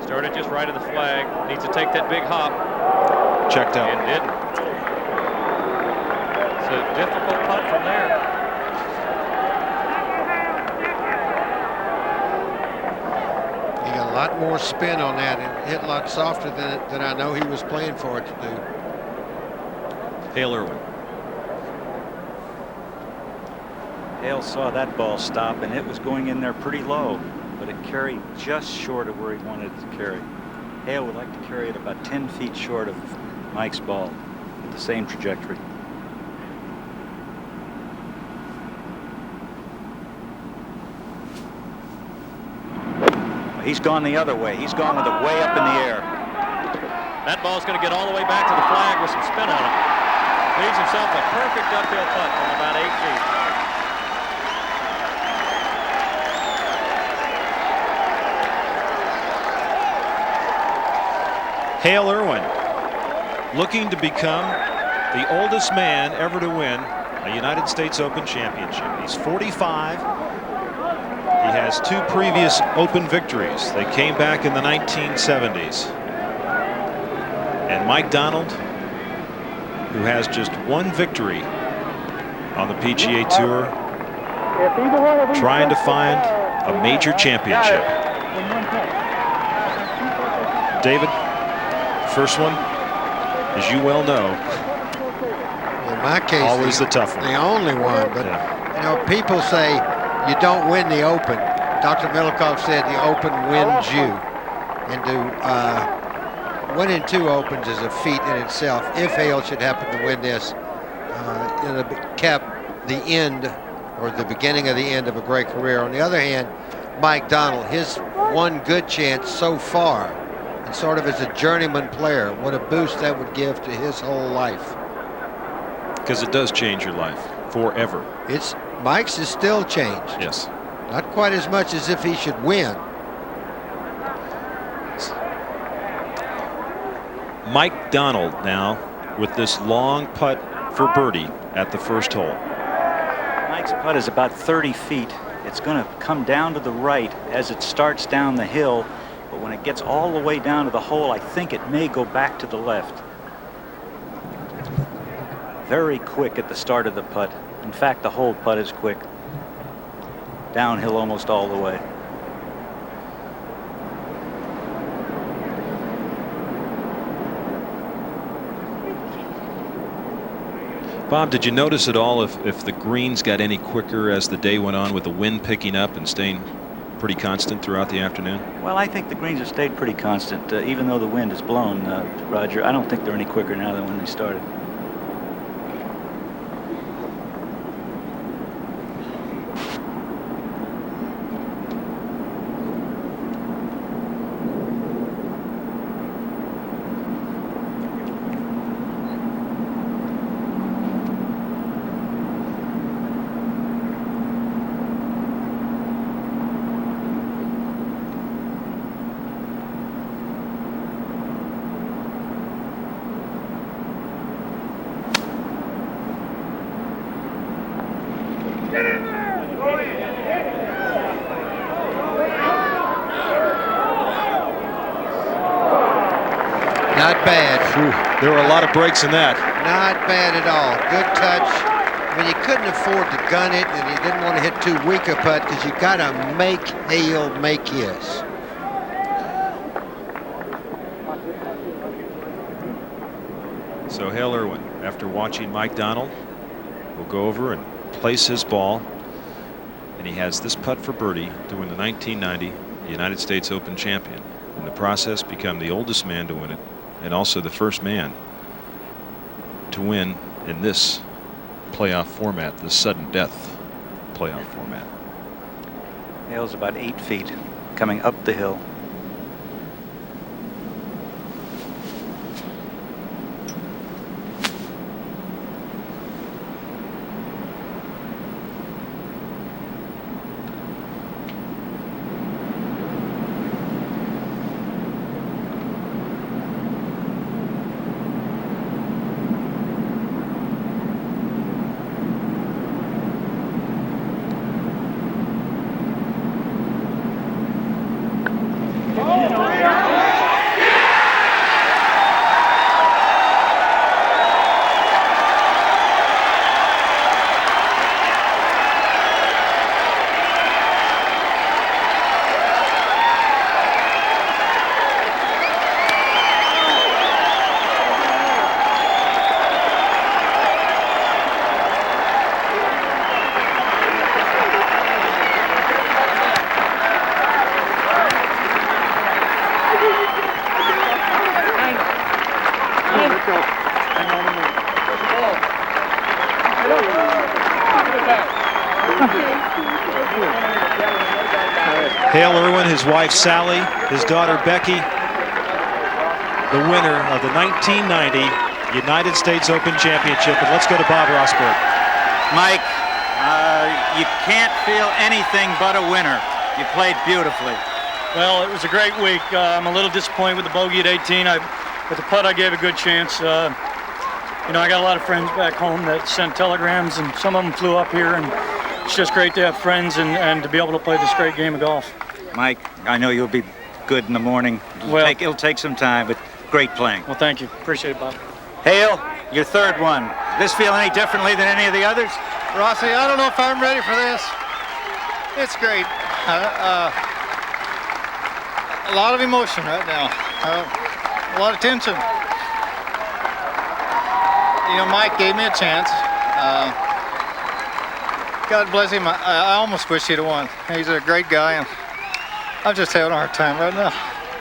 Started just right of the flag. Needs to take that big hop. Checked out. And didn't. It's a difficult putt from there. He got a lot more spin on that and hit a lot softer than I know he was playing for it to do. Hale Irwin. Hale saw that ball stop, and it was going in there pretty low, but it carried just short of where he wanted it to carry. Hale would like to carry it about 10 feet short of Mike's ball at the same trajectory. He's gone the other way. He's gone with it way up in the air. That ball's going to get all the way back to the flag with some spin on it. Leaves himself a perfect uphill putt from about 8 feet. Hale Irwin looking to become the oldest man ever to win a United States Open Championship. He's 45. He has 2 previous Open victories. They came back in the 1970s. And Mike Donald, who has just 1 victory on the PGA Tour, trying to find a major championship. David, first one, as you well know, in my case, always the tough one. The only one, but you know, people say you don't win the Open. Dr. Milikoff said the Open wins you, and to winning 2 Opens is a feat in itself. If Hale should happen to win this, it'll cap the end or the beginning of the end of a great career. On the other hand, Mike Donald, his one good chance so far, and sort of as a journeyman player, what a boost that would give to his whole life. Because it does change your life forever. Mike's is still changed. Yes. Not quite as much as if he should win. Mike Donald now with this long putt for birdie at the first hole. Mike's putt is about 30 feet. It's going to come down to the right as it starts down the hill, but when it gets all the way down to the hole, I think it may go back to the left. Very quick at the start of the putt. In fact, the whole putt is quick. Downhill almost all the way. Bob, did you notice at all if the greens got any quicker as the day went on, with the wind picking up and staying pretty constant throughout the afternoon? Well, I think the greens have stayed pretty constant, even though the wind has blown, Roger. I don't think they're any quicker now than when they started. Not bad. There were a lot of breaks in that. Not bad at all. Good touch. I mean, you couldn't afford to gun it, and you didn't want to hit too weak a putt because you got to make Hale make his. So Hale Irwin, after watching Mike Donald, will go over and place his ball, and he has this putt for birdie to win the 1990 United States Open champion. In the process, become the oldest man to win it, and also the first man to win in this playoff format, the sudden death playoff format. Hale's about 8 feet coming up the hill. Hale Irwin, his wife Sally, his daughter Becky, the winner of the 1990 United States Open Championship. And let's go to Bob Rosberg. Mike, you can't feel anything but a winner. You played beautifully. Well, it was a great week. I'm a little disappointed with the bogey at 18. With the putt, I gave a good chance. You know, I got a lot of friends back home that sent telegrams, and some of them flew up here, and it's just great to have friends and to be able to play this great game of golf. Mike, I know you'll be good in the morning. It'll take some time, but great playing. Well, thank you. Appreciate it, Bob. Hale, your third one. This feel any differently than any of the others? Rossi, I don't know if I'm ready for this. It's great. A lot of emotion right now. A lot of tension. You know, Mike gave me a chance. God bless him. I almost wish he'd have won. He's a great guy, and I'm just having a hard time right now.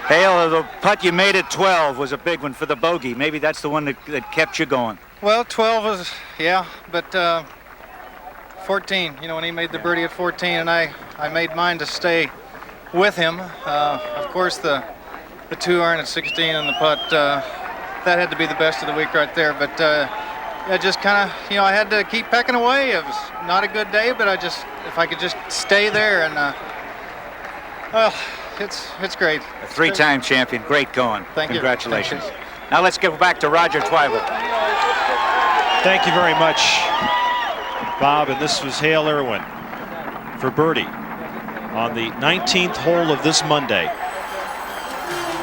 Hale, the putt you made at 12 was a big one for the bogey. Maybe that's the one that kept you going. Well, 12 was, yeah, but 14, you know, when he made the birdie at 14, and I made mine to stay with him. Of course, the the 2-iron at 16 and the putt. That had to be the best of the week right there. But I just kind of, I had to keep pecking away. It was not a good day, but if I could just stay there and, well, it's great. A three-time champion, great going. Thank you. Congratulations. Thank you. Now let's go back to Roger Twibel. Thank you very much, Bob. And this was Hale Irwin for birdie on the 19th hole of this Monday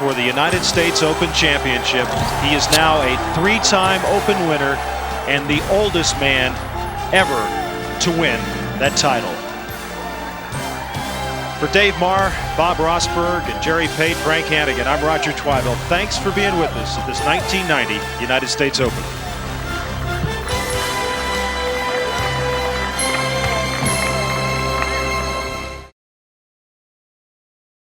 for the United States Open Championship. He is now a 3-time Open winner and the oldest man ever to win that title. For Dave Marr, Bob Rosberg, and Jerry Pate, Frank Hannigan, I'm Roger Twibel. Thanks for being with us at this 1990 United States Open.